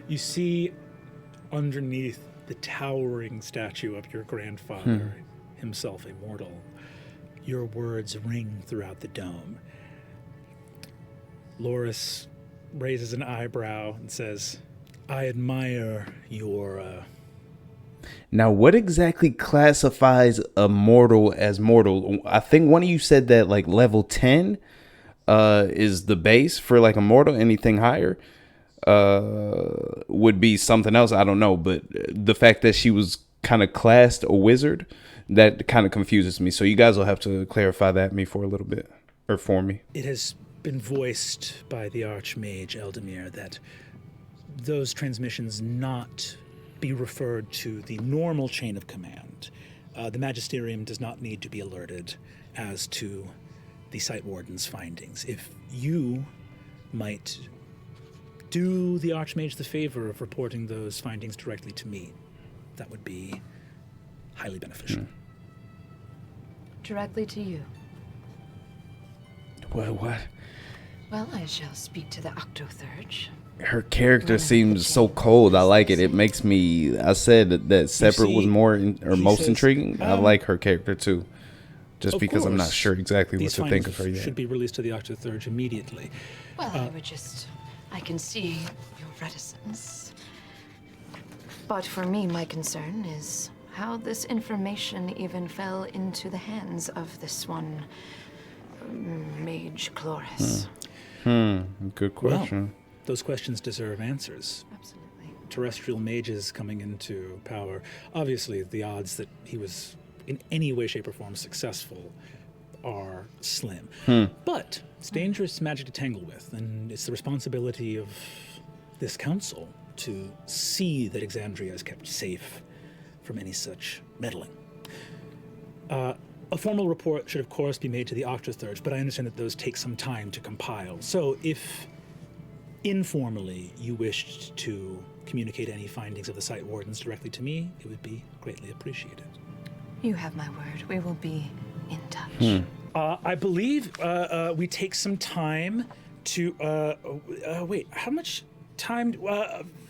You see underneath the towering statue of your grandfather, himself immortal, your words ring throughout the dome. Loris raises an eyebrow and says, I admire your... Now, what exactly classifies a mortal as mortal? I think one of you said that like level 10 is the base for like a mortal. Anything higher would be something else. I don't know. But the fact that she was kind of classed a wizard, that kind of confuses me. So you guys will have to clarify that for a little bit, or for me. It has been voiced by the Archmage Eldamir that those transmissions not be referred to the normal chain of command. The Magisterium does not need to be alerted as to the Site Warden's findings. If you might do the Archmage the favor of reporting those findings directly to me, that would be highly beneficial. Directly to you. What? Well, I shall speak to the Octothurge. Her character seems so cold. I like it. It makes me. I said that separate was more most says, intriguing. I like her character too, just Of because I'm not course, sure exactly what these to think findings of her yet. should be released to the Octothurge immediately. Well, I can see your reticence. But for me, my concern is how this information even fell into the hands of this one Mage Chloris. Good question. Well, those questions deserve answers. Absolutely. Terrestrial mages coming into power. Obviously, the odds that he was in any way, shape, or form successful are slim. But it's dangerous magic to tangle with, and it's the responsibility of this council to see that Exandria is kept safe from any such meddling. A formal report should, of course, be made to the Octothurge, but I understand that those take some time to compile. So if informally you wished to communicate any findings of the site wardens directly to me, it would be greatly appreciated. You have my word. We will be in touch. I believe we take some time to... wait, how much time...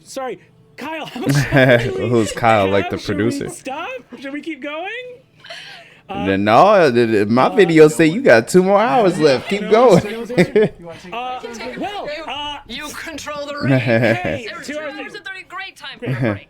sorry, Kyle, how much time do we Who's Kyle, like the Should producer? we stop? Should we keep going? No, my video say you got 2 more hours left. Keep going. You control the ring. Hey, There were 2 2 hours. hours and 30. Great time for a break.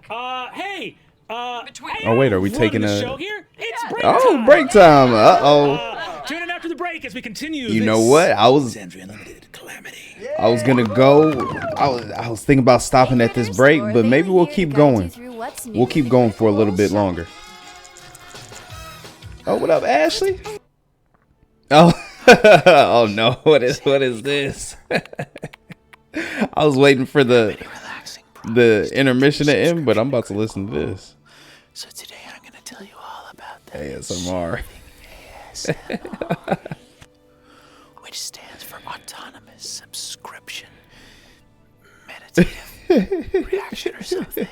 Hey. Between. Oh wait, are we Running taking the a? show here? It's break Oh, time. break time. Uh-oh. Tune in after the break as we continue. You this know what? I was Exandria Unlimited Calamity. gonna go. I was thinking about stopping at this break, but maybe we'll keep going. We'll keep going for a little bit longer. Oh, what up, Ashley? Oh, oh no! What is this? I was waiting for the intermission to end, but I'm about to listen to this. So today I'm going to tell you all about the ASMR. which stands for Autonomous Subscription Meditative Reaction or something.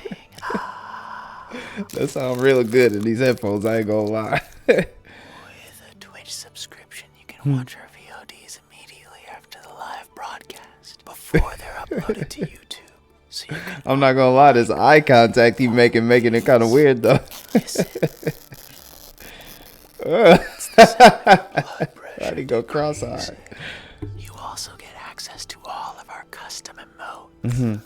That sounds real good in these headphones. I ain't gonna lie. With a Twitch subscription, you can watch our VODs immediately after the live broadcast before they're uploaded to YouTube. So you can I'm not gonna lie. This eye contact he making it kind of weird though. Why'd he go cross-eyed? You also get access to all of our custom emotes.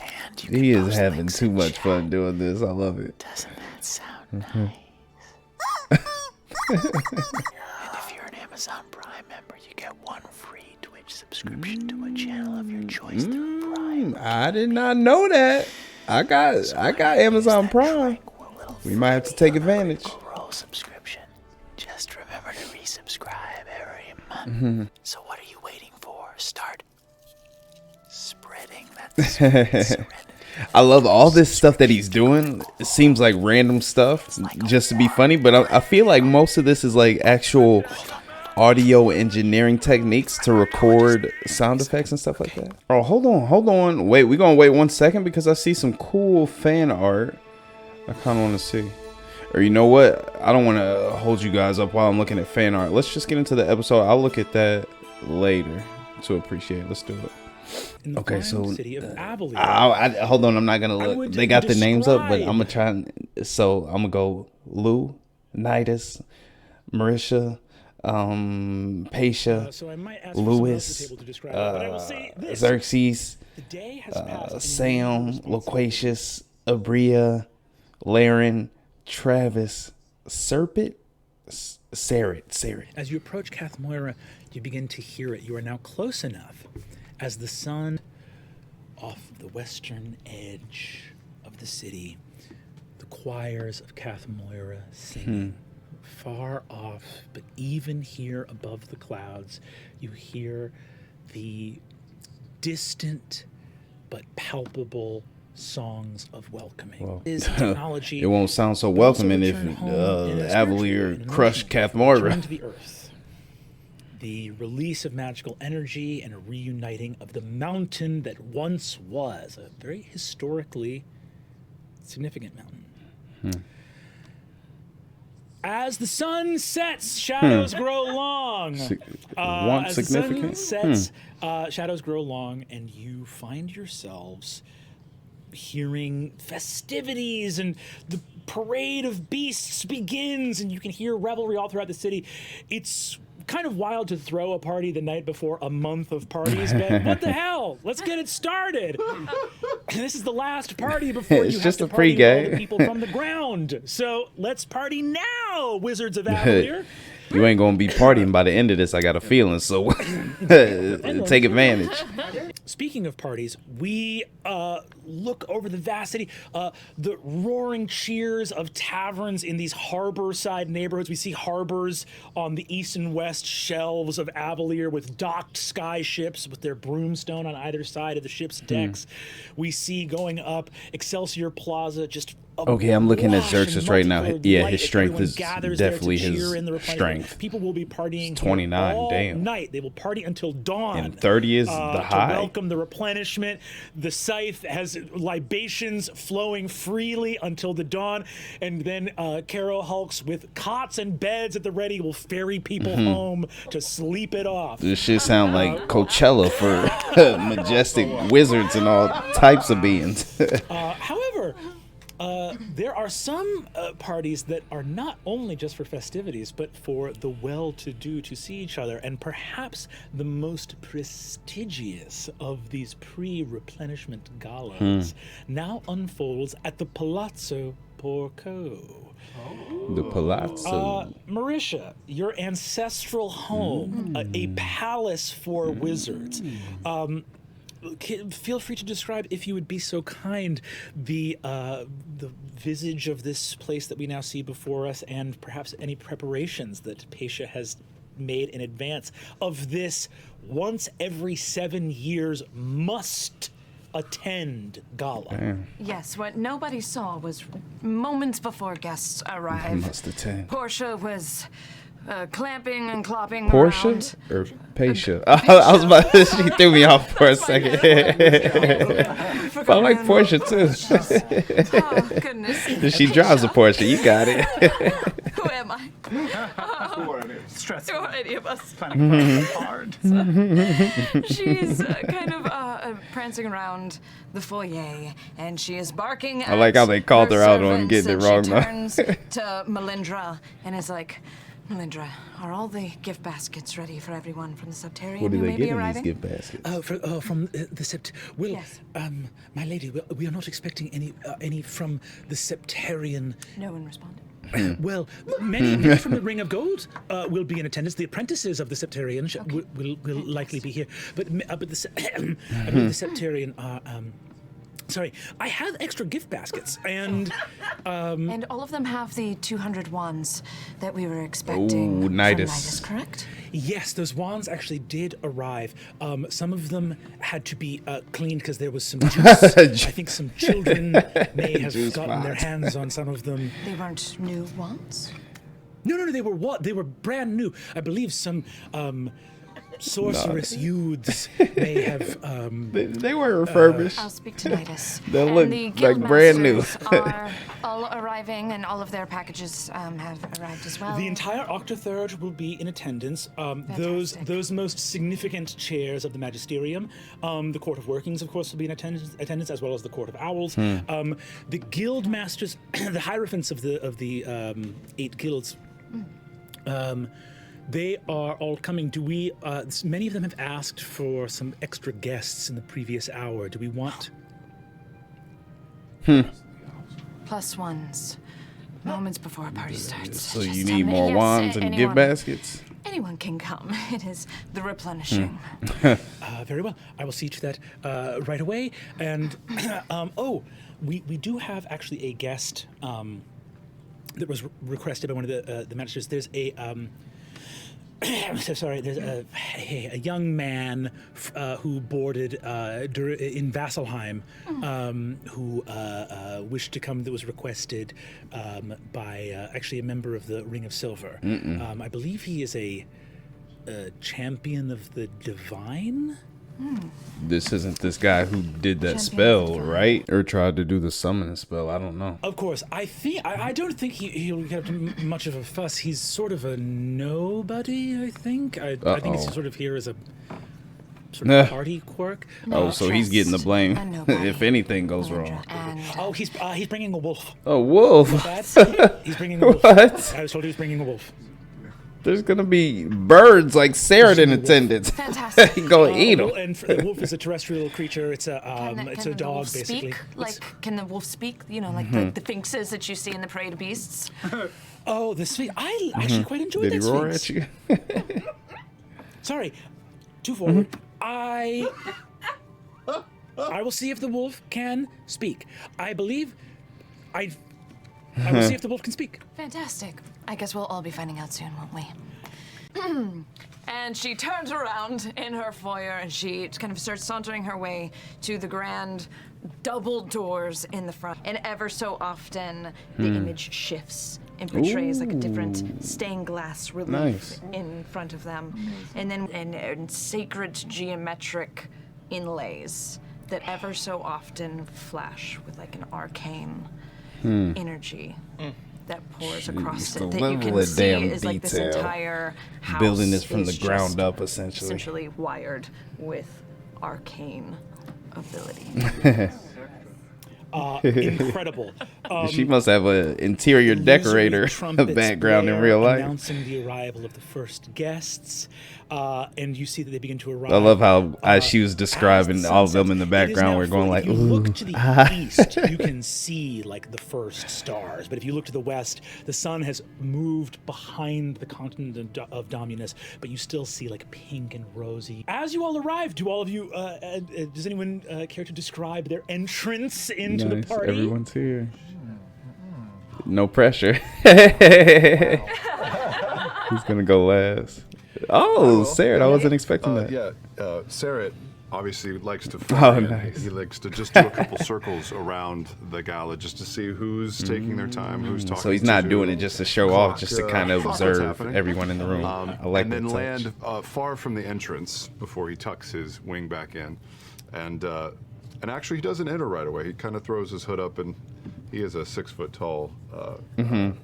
And you can He is post having links too in much chat. fun doing this. I love it. Doesn't that sound nice? And if you're an Amazon Prime member, you get 1 free Twitch subscription to a channel of your choice through Prime. I did not know that. I got Amazon Prime. We might have to take advantage. Roll subscription. Just remember to resubscribe every month. So what are you waiting for? Start spreading that serenity. I love all this stuff that he's doing. It seems like random stuff just to be funny, but I feel like most of this is like actual audio engineering techniques to record sound effects and stuff like that. Oh, hold on. Wait, we're gonna wait 1 second because I see some cool fan art. I kind of want to see. Or you know what? I don't want to hold you guys up while I'm looking at fan art. Let's just get into the episode. I'll look at that later to appreciate. Let's do it. In the Okay, fine so city of Abilene. hold on. I'm not gonna look. would They got the names up, but describe- I'm gonna try. So I'm gonna go Lou, Nidus, Marisha, Paisha, So I might ask for someone else Lewis, to table to describe it, but I will say this. Xerxes, The day has passed and Sam, you Loquacious, Abria, Laren, Travis, Serpent, Sarit. As you approach Cathmoira, you begin to hear it. You are now close enough as the sun off the western edge of the city, the choirs of Cathmoira singing. Far off, but even here above the clouds, you hear the distant but palpable songs of welcoming. Is technology. It won't sound so but also welcoming if return home in a spiritual Avalier and crushed emotional way. Return Cathmoira. to the earth. The release of magical energy and a reuniting of the mountain that once was a very historically significant mountain. As the sun sets, shadows grow long. Want As significant? the sun sets, shadows grow long, and you find yourselves hearing festivities, and the parade of beasts begins, and you can hear revelry all throughout the city. It's kind of wild to throw a party the night before a month of parties, but what the hell? Let's get it started. This is the last party before It's you just have to a party with all pregame. the people from the ground. So let's party now, Wizards of Avalier. You ain't gonna be partying by the end of this. I got a feeling. So take advantage. Speaking of parties, we look over the vast city. The roaring cheers of taverns in these harbor-side neighborhoods. We see harbors on the east and west shelves of Avalier with docked sky ships with their broomstone on either side of the ship's decks. We see going up Excelsior Plaza, just okay, I'm looking at Xerxes right now. Yeah, his strength is definitely definitely his strength. People will be partying 29, all damn. night. They will party until dawn. And 30 is the high. To welcome the replenishment. The Scythe has libations flowing freely until the dawn, and then Caro Hulks with cots and beds at the ready will ferry people home to sleep it off. This shit sound like Coachella for majestic wizards and all types of beings. However, there are some parties that are not only just for festivities, but for the well-to-do to see each other, and perhaps the most prestigious of these pre-replenishment galas now unfolds at the Palazzo Porco. The Palazzo. Marisha, your ancestral home, a palace for wizards. Feel free to describe, if you would be so kind, the visage of this place that we now see before us, and perhaps any preparations that Paisha has made in advance of this once every 7 years must attend gala. Damn. Yes, what nobody saw was moments before guests arrived. Must attend. Portia was clamping and clopping Portia around. or Paisha? I was about to, she threw me off for a second. I like Portia too. Oh, goodness. She drives a Porsche. You got it. Who am I? Stressful. Who are any of us? Hard. She's kind of prancing around the foyer, and she is barking I like how they called her out on getting it wrong, She though. turns to Melindra and is like, Melindra, are all the gift baskets ready for everyone from the Septarian What do who they may get be in arriving? these gift baskets? From the Sept. Well, Yes. my lady, we are not expecting any from the Septarian. No one responded. Well, many from the Ring of Gold will be in attendance. The apprentices of the Septarian will likely be here. But I believe the Septarian are. Sorry, I have extra gift baskets, and And all of them have the 200 wands that we were expecting. Ooh, from Nidus. correct? yes, those wands actually did arrive. Some of them had to be cleaned because there was some juice. I think some children may have Juice gotten their spots. hands on some of them. They weren't new wands? No, they were what? They were brand new. I believe some sorceress youths may have. They were refurbished. I'll speak to Nidus. They And look the like guild brand new. masters are all arriving, and all of their packages have arrived as well. The entire Octothird will be in attendance. Fantastic. Those most significant chairs of the Magisterium, the Court of Workings, of course, will be in attendance, as well as the Court of Owls. The guild masters, the hierophants of the 8 guilds. They are all coming. Do we? Many of them have asked for some extra guests in the previous hour. Do we want? Plus ones. Moments before a party starts. So Just you tell need me- more yes, wands and gift anyone. baskets? Anyone can come. It is the replenishing. Very well. I will see to that right away. And we do have actually a guest that was requested by one of the Magisters. There's a. I'm so sorry. There's a young man who boarded in Vasselheim, who wished to come. That was requested by actually a member of the Ring of Silver. I believe he is a champion of the divine. This isn't this guy who did that Champion spell, of the right? Or tried to do the summoning spell. I don't know. Of course, I don't think he'll get up to much of a fuss. He's sort of a nobody, I think. I think he's sort of here as a sort of party quirk. Oh, so he's getting the blame a nobody. if anything goes wrong. And Oh, he's bringing a wolf. A wolf? He's bringing a wolf. What? I was told he was bringing a wolf. There's gonna be birds like Sarah in attendance. fantastic. He gonna eat Well, them. and the wolf is a terrestrial creature. It's a Can the dog, wolf basically. speak? Like, can the wolf speak? You know, like the sphinxes that you see in the Parade of Beasts? Oh, the Sphinx. I actually quite enjoyed Did that he roar Sphinx. at you? Sorry, too forward. I will see if the wolf can speak. I believe I will see if the wolf can speak. Fantastic. I guess we'll all be finding out soon, won't we? And she turns around in her foyer and she kind of starts sauntering her way to the grand double doors in the front. And ever so often, the image shifts and portrays like a different stained glass relief in front of them. And then and sacred geometric inlays that ever so often flash with like an arcane energy that pours across it, that you can see is like this entire house building this from the is ground just up, essentially. wired with arcane ability. Incredible. She must have an interior decorator background in real life. Announcing the arrival of the first guests, and you see that they begin to arrive. I love how as she was describing all of them in the background, we're going like, if you ooh. look to the east, you can see like the first stars. But if you look to the west, the sun has moved behind the continent of Dominus, but you still see like pink and rosy. As you all arrive, do all of you, does anyone care to describe their entrance into the party? Everyone's here. No pressure. Who's gonna go last? Oh, Sarah, I wasn't expecting that. Sarah obviously likes to fly. Nice. He likes to just do a couple circles around the gala just to see who's taking their time, who's talking. So he's not doing it just to show off, just to kind of observe everyone in the room. I like and then that land far from the entrance before he tucks his wing back in, and actually he doesn't enter right away. He kind of throws his hood up, and he is a 6 foot tall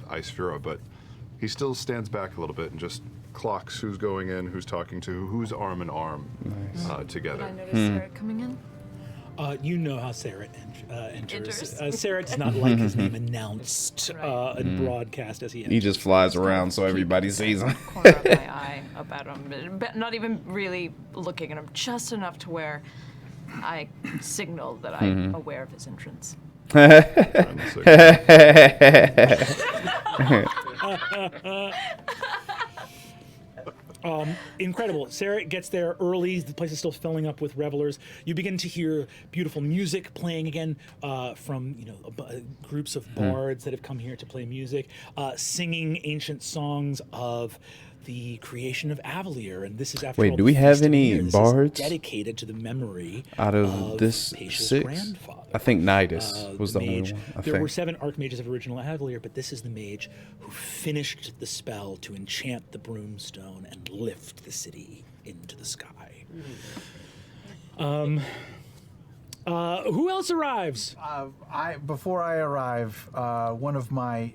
Ice Fura, but he still stands back a little bit and just clocks who's going in, who's talking to, who's arm in arm together. Did I notice Sarah coming in? You know how Sarah enters. Sarah does not like his name announced and broadcast as he enters. He just flies around so everybody sees him. Corner of my eye about him, but not even really looking at him, just enough to where I signal that I'm aware of his entrance. Incredible. Sarah gets there early. The place is still filling up with revelers. You begin to hear beautiful music playing again from groups of bards that have come here to play music, singing ancient songs of the creation of Avalier, and this is after all do we have any bards dedicated to the memory out of this Pacia's 6? grandfather. I think Nidus was the only mage. one. There were 7 archmages of original Avalier, but this is the mage who finished the spell to enchant the broomstone and lift the city into the sky. Who else arrives? Before I arrive, one of my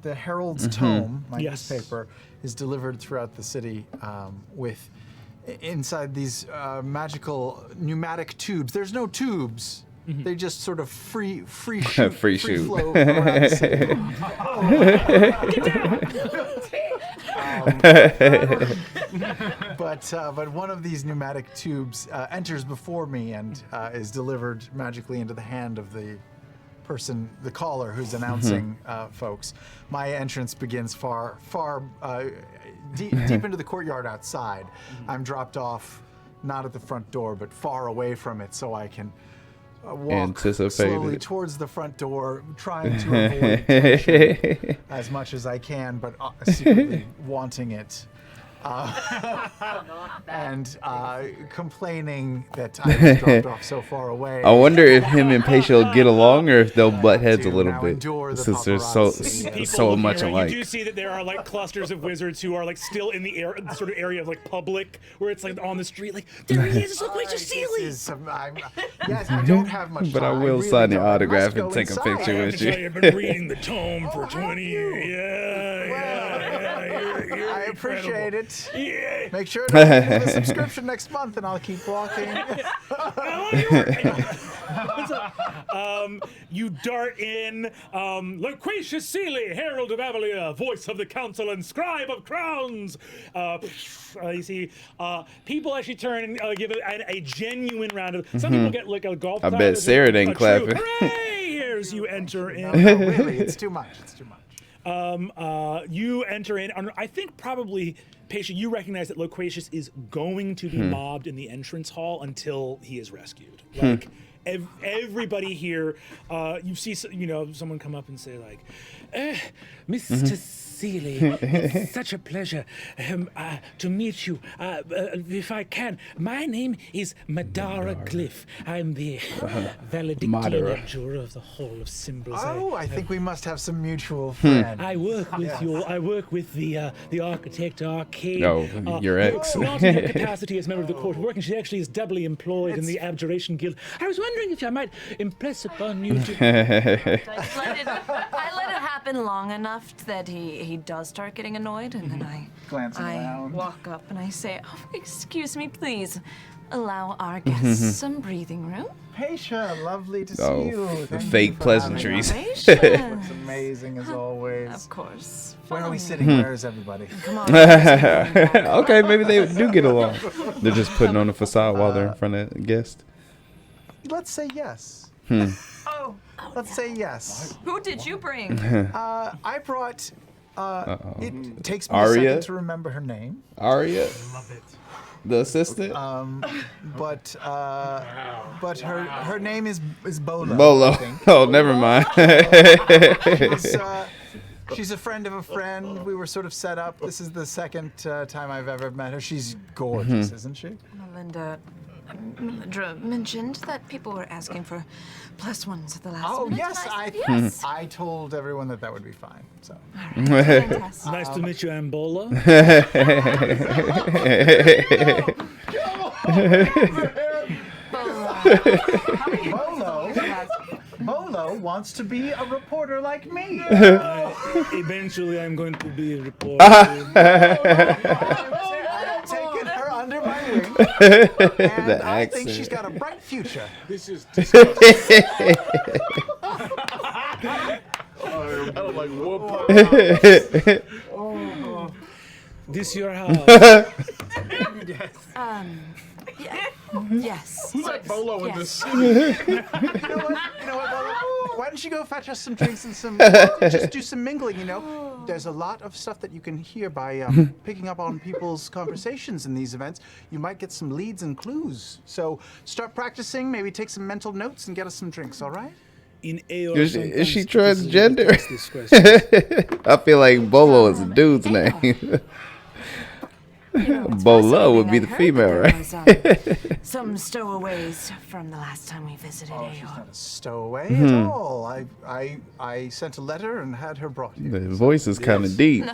the Herald's Tome, my newspaper, is delivered throughout the city with inside these magical pneumatic tubes. There's no tubes. They just sort of free shoot, Free shoot. flow around the city. But one of these pneumatic tubes enters before me and is delivered magically into the hand of the person, the caller who's announcing folks. My entrance begins far deep into the courtyard outside. I'm dropped off, not at the front door, but far away from it, so I can walk slowly towards the front door, trying to avoid attention as much as I can, but secretly wanting it. And complaining that I was dropped off so far away. I wonder if him and Pacia will get along, or if they'll butt heads a little bit, since they're so much alike. You do see that there are like clusters of wizards who are like still in the sort of area of like public, where it's like on the street, like there he is, look, Major Sealy. Yes, I don't have much time. But I will sign your autograph and take a picture with you. I've been reading the tome for 20 years. Yeah, I appreciate it. Yeah. Make sure to give the subscription next month, and I'll keep walking. You dart in, Loquacious Sealy, Herald of Avalier, voice of the council and scribe of crowns. You see, people actually turn and give a genuine round of. Some people get like a golf. I bet Sarah didn't clap it. Hooray! squares you enter in. No, really, it's too much. It's too much. You enter in. I think probably, Patient, you recognize that Loquacious is going to be mobbed in the entrance hall until he is rescued. Like everybody here, you see, someone come up and say like, Mr. Seeley, it's such a pleasure to meet you. If I can, my name is Madara Glyph. I'm the valedictorian of the Hall of Symbols. Oh, I think we must have some mutual friends. I work with the architect Arcade. Oh, your ex. Not in her capacity as member of the Court of Working. She actually is doubly employed in the Abjuration Guild. I was wondering if I might impress upon you to... I let it happen long enough that he does start getting annoyed, and then I walk up and I say, "Oh, excuse me, please allow our guests some breathing room." Pasha, lovely to see you. The Thank you fake for pleasantries. having us. It's amazing as always. Of course. Where are we sitting? Where is everybody? Come on. Okay, maybe they do get along. They're just putting on a facade while they're in front of a guest. Let's say yes. Oh, Let's say yes. who did you bring? I brought. It takes me Aria? a second to remember her name. Aria, the assistant. But her name is Bolo. Bolo. I think. Oh, never mind. She's a friend of a friend. We were sort of set up. This is the second time I've ever met her. She's gorgeous, isn't she? Melinda mentioned that people were asking for +1s at the last Oh minute. yes, and I said yes. I told everyone that would be fine. So. Fantastic. Nice to meet you, Ambola. Bolo wants to be a reporter like me. Eventually, I'm going to be a reporter. Taking her under my wing. And I think she's got a bright future. This is disgusting. I don't like whoop. This your house? Yes. Who's that Bolo in this? You know what, Bolo? Why don't you go fetch us some drinks and just do some mingling, There's a lot of stuff that you can hear by picking up on people's conversations in these events. You might get some leads and clues. So start practicing, maybe take some mental notes and get us some drinks, all right? Is she transgender? I feel like Bolo is a dude's name. Bolo would be the female, right? Some stowaways from the last time we visited Oh, she's Aeor. not a stowaway at all. I sent a letter and had her brought here. The voice is kind of deep.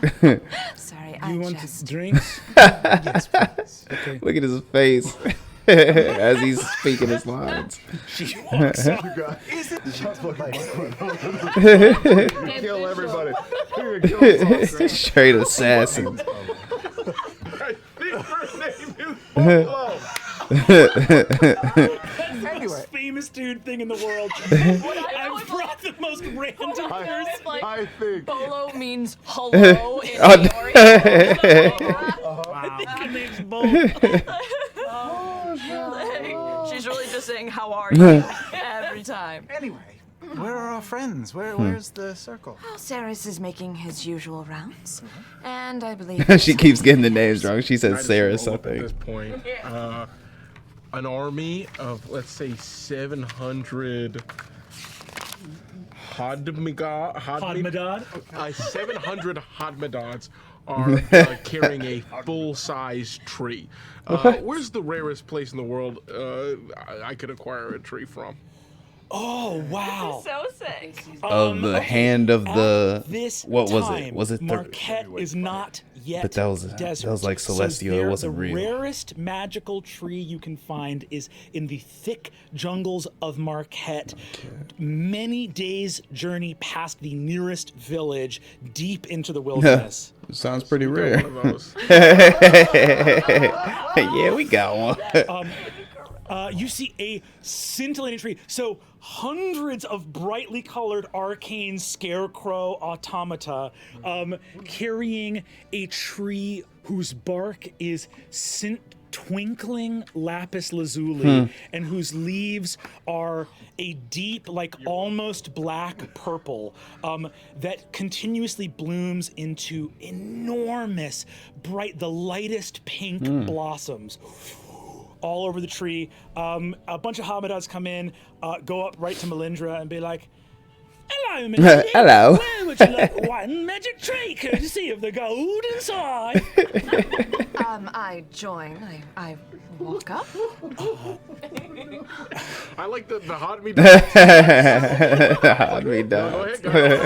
Sorry, You I want just... drinks? Yes, please. Okay. Look at his face as he's speaking his lines. She walks up. Is it just like Kill everybody. You're gonna kill us all. Straight assassin. I think her name is Bolo. Anyway, Famous dude thing in the world. I've brought the most random person. I think. Bolo means hello in Oh, Aeor. I think her name's Bo. She's really just saying, "How are you?" every time. anyway, where are our friends? Where's the circle? Well, Saris is making his usual rounds, and I believe She keeps getting the names wrong. She said Sarah At this something. point, an army of, let's say, 700 Hodmadad. 700 Hodmadods are carrying a full-size tree. Where's the rarest place in the world I could acquire a tree from? Oh wow. so sick. Of the hand of the This what was time, it? Was it the Marquette is not yet But that was desert. like celestial, it there- wasn't real. The rarest magical tree you can find is in the thick jungles of Marquette. Many days' journey past the nearest village, deep into the wilderness. sounds pretty rare. One of those. Yeah, we got one. You see a scintillating tree. So hundreds of brightly colored arcane scarecrow automata carrying a tree whose bark is twinkling lapis lazuli, and whose leaves are a deep, like almost black purple, that continuously blooms into enormous, bright, the lightest pink blossoms all over the tree. A bunch of Hamadas come in, go up right to Melindra and be like, "Hello, Melindra. Hello. Where would you like one magic tray, courtesy of the golden side?" I join. I walk up. I like the hot meat dogs. Hot meat dogs. Go ahead,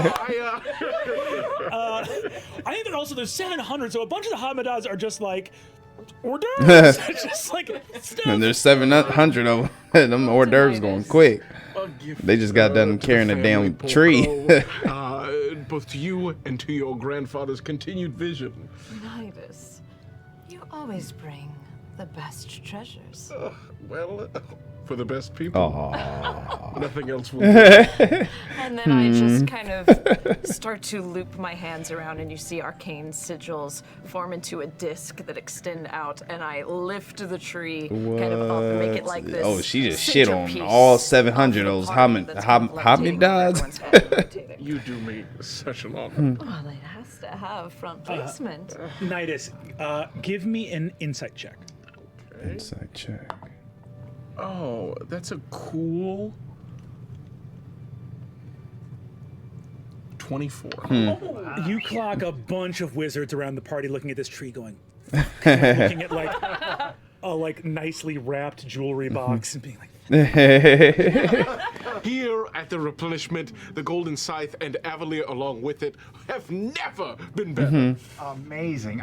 I think that also there's 700, so a bunch of the Hamadas are just like hors d'oeuvres. Just like stuff. And there's 700 of them. Them hors d'oeuvres going quick. They just got done carrying a damn tree. Both to you and to your grandfather's continued vision. Nidus, you always bring the best treasures. Well, for the best people. Aww. Nothing else will do. And then I just kind of start to loop my hands around, and you see arcane sigils form into a disc that extend out, and I lift the tree kind of up and make it like this. Oh, she just shit on centerpiece all 700 of the those party that's hobby dogs. You do me such an honor. Well, it has to have front placement. Nidus, give me an insight check. Insight check. Oh, that's a cool 24. You clock a bunch of wizards around the party looking at this tree going, looking at like a like nicely wrapped jewelry box and being like, Here at the replenishment, the golden scythe and Avalier along with it have never been better. Amazing.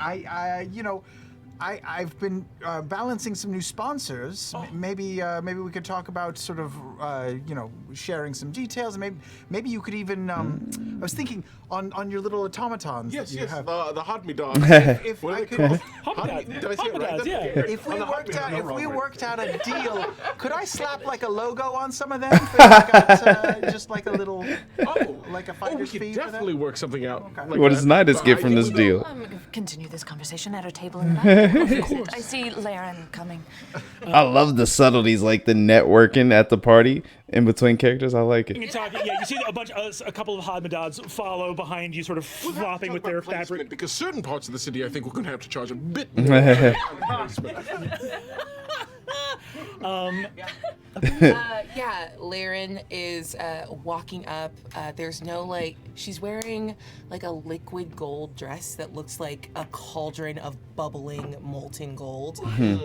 I've been balancing some new sponsors. Maybe we could talk about sort of sharing some details. And maybe you could even. I was thinking on your little automatons. Yes, that you yes, have. the hot me dogs. If What are I they could, called? Hamadas. Did I say it right? Hamadas, yeah. if we worked out a deal, could I slap like a logo on some of them? If I got, just like a little, like a fighter's we fee could for definitely that? work something out. Okay. Like What does that. Nidus get from this deal? I'm going to continue this conversation at our table in the back. I see Laren coming. I love the subtleties, like the networking at the party in between characters. I like it. you see a couple of Hamadas follow behind you, sort of flopping with their fabric. Because certain parts of the city, I think we're going to have to charge a bit more. Laren is walking up. There's no she's wearing like a liquid gold dress that looks like a cauldron of bubbling molten gold.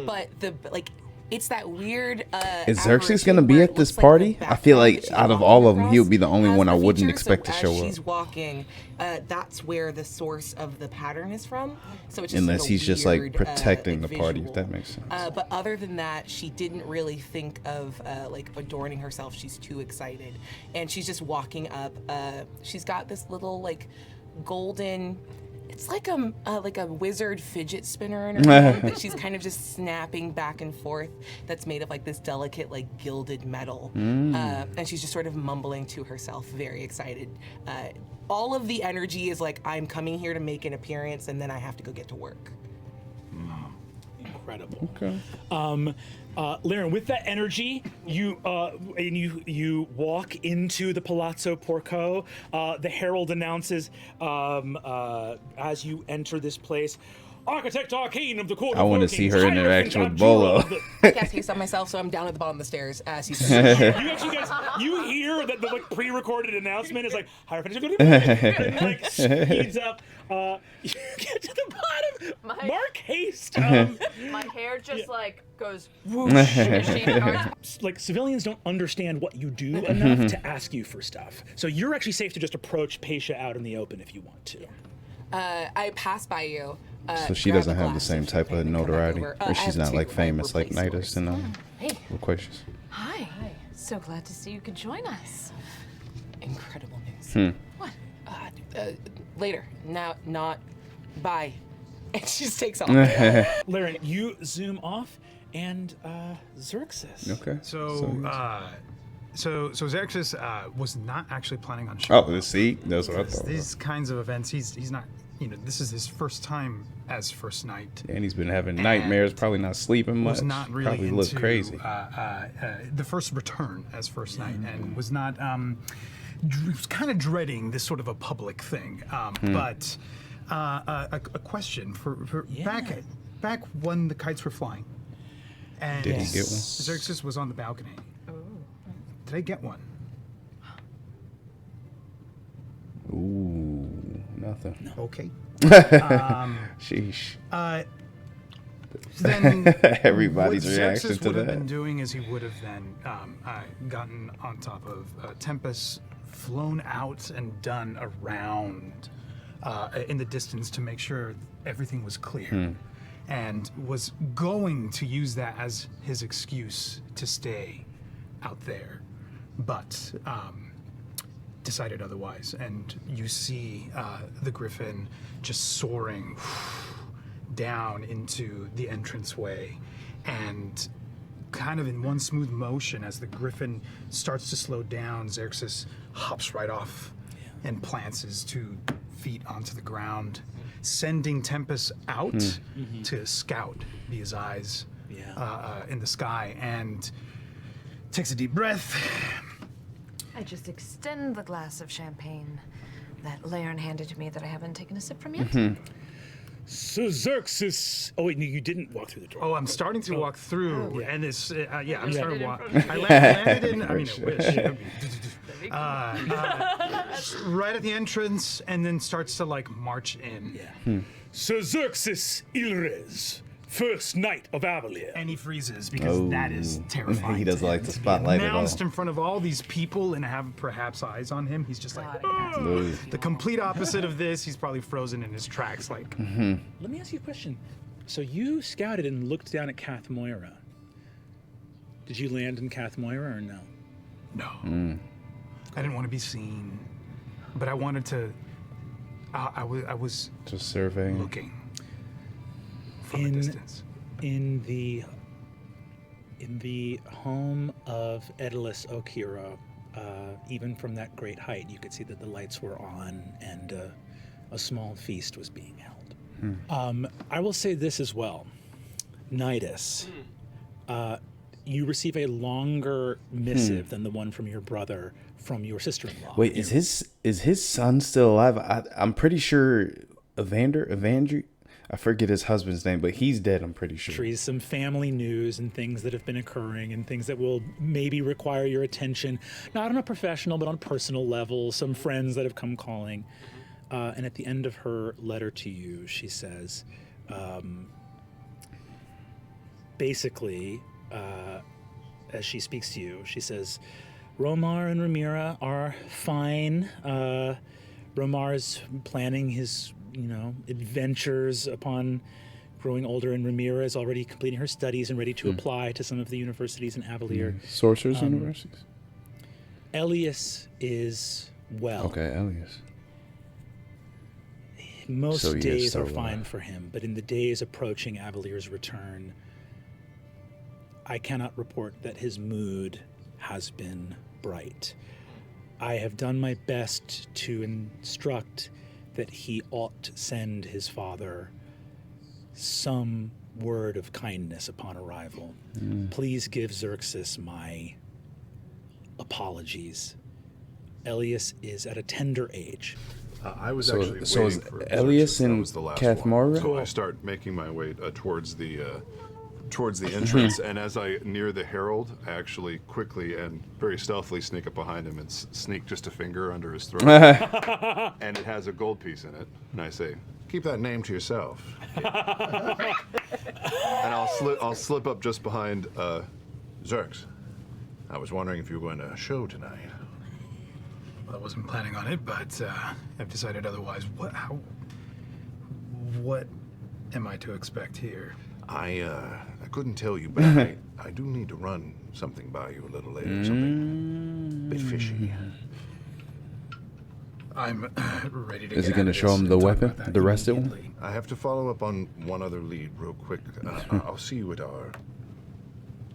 But it's that weird. Is Xerxes gonna be at this party? I feel like out of all of them, he would be the only one I wouldn't expect to show up. She's walking. That's where the source of the pattern is from. So it's just Unless he's just like weird, protecting the party, visual. if that makes sense. But other than that, she didn't really think of adorning herself. She's too excited, and she's just walking up. She's got this little golden. It's like a wizard fidget spinner in her hand that she's kind of just snapping back and forth. That's made of this delicate gilded metal, and she's just sort of mumbling to herself, very excited. All of the energy is I'm coming here to make an appearance, and then I have to go get to work. Incredible. Okay. Laren, with that energy, you walk into the Palazzo Porco. The herald announces as you enter this place, Architect Arcane of the Court I of want to Workings, see her interaction with Hierophant Bolo. Abjure of I cast haste on myself, so I'm down at the bottom of the stairs as he's. You hear that the pre-recorded announcement is Hierophant is going to be speeds up. You get to the bottom. Mark haste. My hair just goes whoosh. Civilians don't understand what you do enough to ask you for stuff. So you're actually safe to just approach Paisha out in the open if you want to. I pass by you. So she doesn't have the same type of notoriety, or she's not famous like Nidus and Loquacious. Hi. So glad to see you could join us. Incredible news. What? Later. Now, not. Bye. And she just takes off. Laren, you zoom off, and Xerxes. Okay. So Xerxes was not actually planning on showing Oh, see, that's what I thought. These kinds of events, he's not this is his first time as First Knight. And he's been having nightmares, probably not sleeping much. Was not really probably into look crazy. The first return as First Knight, and was not. Was kind of dreading this sort of a public thing. But a question for back when the kites were flying, and did he get one? Xerxes was on the balcony. Oh. Did I get one? Ooh, nothing. No. Okay. Sheesh. Then everybody's what reaction Xerxes to would have that. been doing is he would have then gotten on top of Tempest, flown out and done a round in the distance to make sure everything was clear, and was going to use that as his excuse to stay out there, but decided otherwise. And you see the Griffin just soaring down into the entranceway, and kind of in one smooth motion as the Griffin starts to slow down, Xerxes hops right off and plants his 2 feet onto the ground, sending Tempest out to scout these eyes in the sky, and takes a deep breath. I just extend the glass of champagne that Lairn handed to me that I haven't taken a sip from yet. So Xerxes. Oh wait, no, you didn't walk through the door. Oh, I'm starting to walk through, and it's I'm starting to walk. I landed landed in. I mean, I wish. Right at the entrance, and then starts to like march in. So Xerxes Ilres, First Knight of Avalier. And he freezes because that is terrifying. He doesn't like the to be spotlight at all. announced in front of all these people and have perhaps eyes on him. He's just like, "Ugh." The complete opposite of this. He's probably frozen in his tracks. Like, Let me ask you a question. So you scouted and looked down at Cath Moira. Did you land in Cath Moira or no? No. I didn't want to be seen, but I wanted to. I was just surveying, looking from a distance. In the home of Edilus Okiro, even from that great height, you could see that the lights were on and a small feast was being held. I will say this as well, Nidus. You receive a longer missive than the one from your brother from your sister-in-law. Wait, is his son still alive? I'm pretty sure Evandri. I forget his husband's name, but he's dead, I'm pretty sure. Trees, some family news and things that have been occurring and things that will maybe require your attention, not on a professional, but on a personal level, some friends that have come calling. And at the end of her letter to you, she says, basically, as she speaks to you, she says, Romar and Ramira are fine. Romar is planning his, adventures upon growing older, and Ramira is already completing her studies and ready to apply to some of the universities in Avalier. Sorcerer's universities? Elias is well. Okay, Elias. Most days are fine for him, but in the days approaching Avalier's return, I cannot report that his mood has been bright. I have done my best to instruct that he ought to send his father some word of kindness upon arrival. Please give Xerxes my apologies. Elias is at a tender age. I was actually waiting so is for Elias Xerxes. That and was the last Cath one. Moira? So I start making my way towards the entrance, and as I near the herald, I actually quickly and very stealthily sneak up behind him and sneak just a finger under his throat, and it has a gold piece in it, and I say, "Keep that name to yourself." And I'll slip up just behind Xerx. I was wondering if you were going to a show tonight. Well, I wasn't planning on it, but I've decided otherwise. What am I to expect here? I couldn't tell you, but I do need to run something by you a little later. Something a bit fishy. I'm ready to. Is he going to show him the weapon, the rusted one? I have to follow up on one other lead real quick. I'll see you at our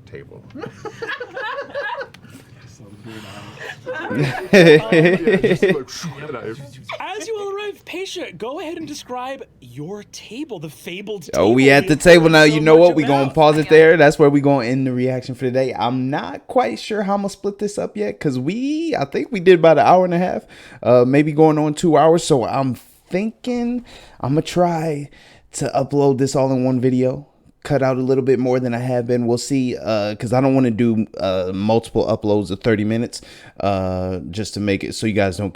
table. As you all arrive, Paisha, go ahead and describe your table, the fabled table. Oh, we at the table now. You know what? We gonna pause it there. That's where we gonna end the reaction for today. I'm not quite sure how I'm gonna split this up yet, because I think we did about an hour and a half, maybe going on 2 hours. So I'm thinking I'm gonna try to upload this all in one video. Cut out a little bit more than I have been. We'll see, because I don't want to do multiple uploads of 30 minutes just to make it so you guys don't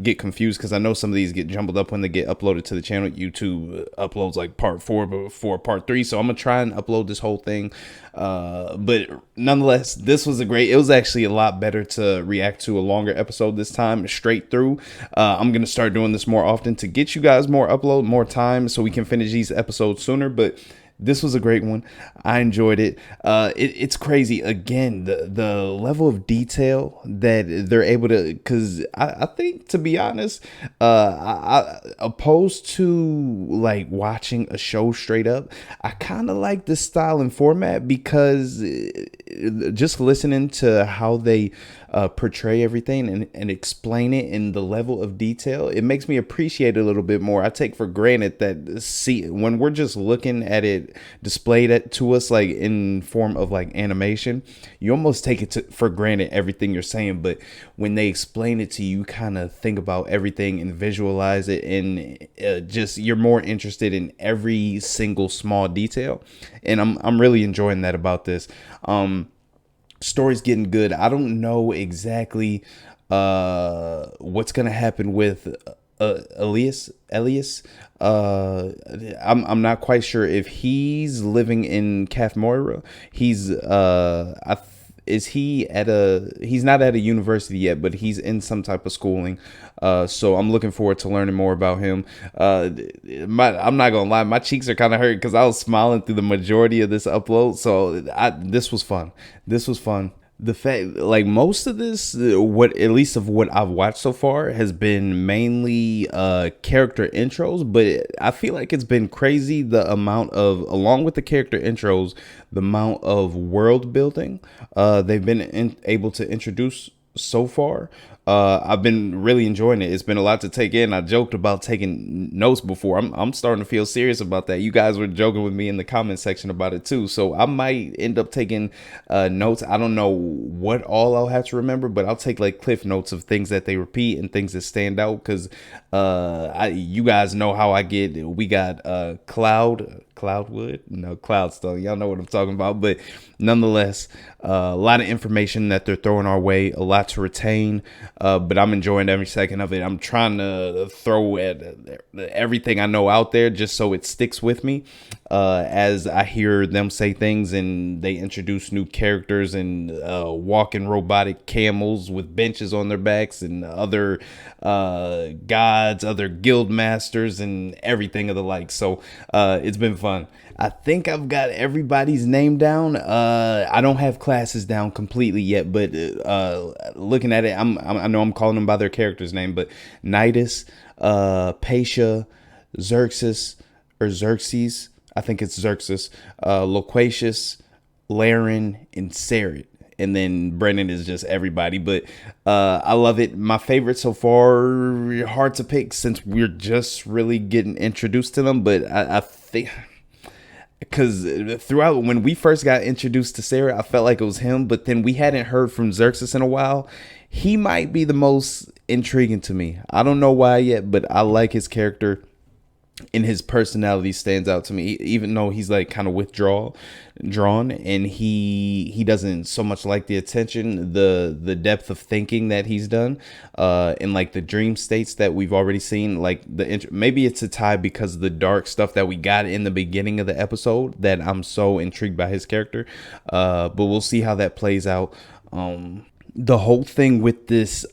get confused, because I know some of these get jumbled up when they get uploaded to the channel. YouTube uploads like part 4 before part 3, so I'm gonna try and upload this whole thing, but nonetheless, this was it was actually a lot better to react to a longer episode this time straight through. I'm gonna start doing this more often to get you guys more time so we can finish these episodes sooner, but this was a great one. I enjoyed it. It's crazy. Again, the level of detail that they're able to, because I think, to be honest, I opposed to like watching a show straight up, I kind of like this style and format, because just listening to how they portray everything and explain it in the level of detail, it makes me appreciate it a little bit more. I take for granted that when we're just looking at it displayed to us like in form of like animation, you almost take it for granted everything you're saying, but when they explain it to you, you kind of think about everything and visualize it, and just you're more interested in every single small detail, and I'm really enjoying that about this. Story's getting good. I don't know exactly what's gonna happen with Elias. I'm not quite sure if he's living in Kath Moira. He's he's not at a university yet, but he's in some type of schooling. So I'm looking forward to learning more about him. I'm not gonna lie, my cheeks are kind of hurt because I was smiling through the majority of this upload. So this was fun. The fact, like, most of this, at least of what I've watched so far, has been mainly character intros, but I feel like it's been crazy the amount of, along with the character intros, the amount of world building they've been able to introduce so far. I've been really enjoying it. It's been a lot to take in. I joked about taking notes before. I'm starting to feel serious about that. You guys were joking with me in the comment section about it too. So I might end up taking notes. I don't know what all I'll have to remember, but I'll take like cliff notes of things that they repeat and things that stand out, because you guys know how I get. We got Cloudstone. Y'all know what I'm talking about. But nonetheless, a lot of information that they're throwing our way, a lot to retain. But I'm enjoying every second of it. I'm trying to throw everything I know out there just so it sticks with me as I hear them say things and they introduce new characters and walking robotic camels with benches on their backs and other gods, other guild masters, and everything of the like. So it's been fun. I think I've got everybody's name down. I don't have classes down completely yet, but looking at it, I know I'm calling them by their character's name, but Nidus, Paisha, Xerxes, I think it's Xerxes, Loquacious, Laren, and Sarit. And then Brennan is just everybody, but I love it. My favorite so far, hard to pick since we're just really getting introduced to them, but I think, because throughout when we first got introduced to Sarah, I felt like it was him, but then we hadn't heard from Xerxes in a while. He might be the most intriguing to me. I don't know why yet, but I like his character and his personality stands out to me, even though he's like kind of drawn, and he doesn't so much like the attention, the depth of thinking that he's done, and like the dream states that we've already seen, like maybe it's a tie because of the dark stuff that we got in the beginning of the episode that I'm so intrigued by his character, but we'll see how that plays out. The whole thing with this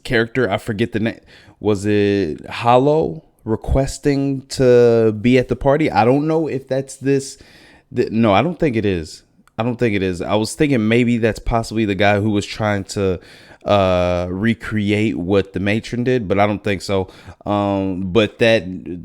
character, I forget the name, was it Hollow, requesting to be at the party? I don't know if that's no, I don't think it is. I was thinking maybe that's possibly the guy who was trying to recreate what the matron did, but I don't think so. But that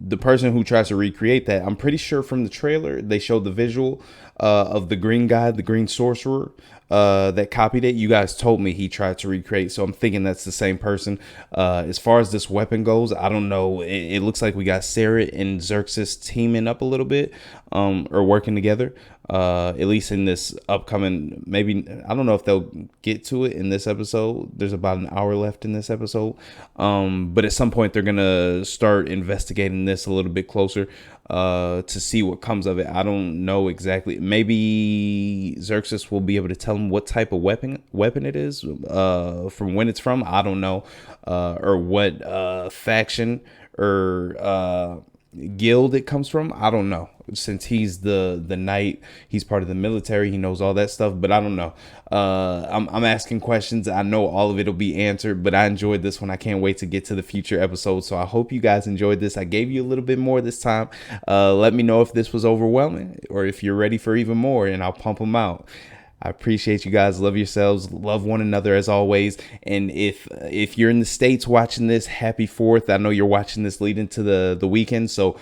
the person who tries to recreate that, I'm pretty sure from the trailer they showed the visual of the green guy, the green sorcerer, that copied it. You guys told me he tried to recreate, so I'm thinking that's the same person. As far as this weapon goes, I don't know. It looks like we got Sarah and Xerxes teaming up a little bit, or working together. At least in this upcoming, maybe, I don't know if they'll get to it in this episode. There's about an hour left in this episode. But at some point they're gonna start investigating this a little bit closer, to see what comes of it. I don't know exactly. Maybe Xerxes will be able to tell them what type of weapon it is, from when it's from. I don't know, or what faction or guild it comes from. I don't know. Since he's the knight, he's part of the military, he knows all that stuff, but I don't know. I'm asking questions. I know all of it will be answered, but I enjoyed this one. I can't wait to get to the future episodes, so I hope you guys enjoyed this. I gave you a little bit more this time. Let me know if this was overwhelming or if you're ready for even more, and I'll pump them out. I appreciate you guys. Love yourselves. Love one another as always. And if you're in the States watching this, happy 4th. I know you're watching this leading to the weekend. So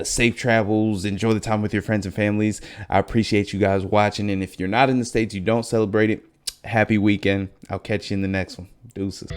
safe travels. Enjoy the time with your friends and families. I appreciate you guys watching. And if you're not in the States, you don't celebrate it, happy weekend. I'll catch you in the next one. Deuces.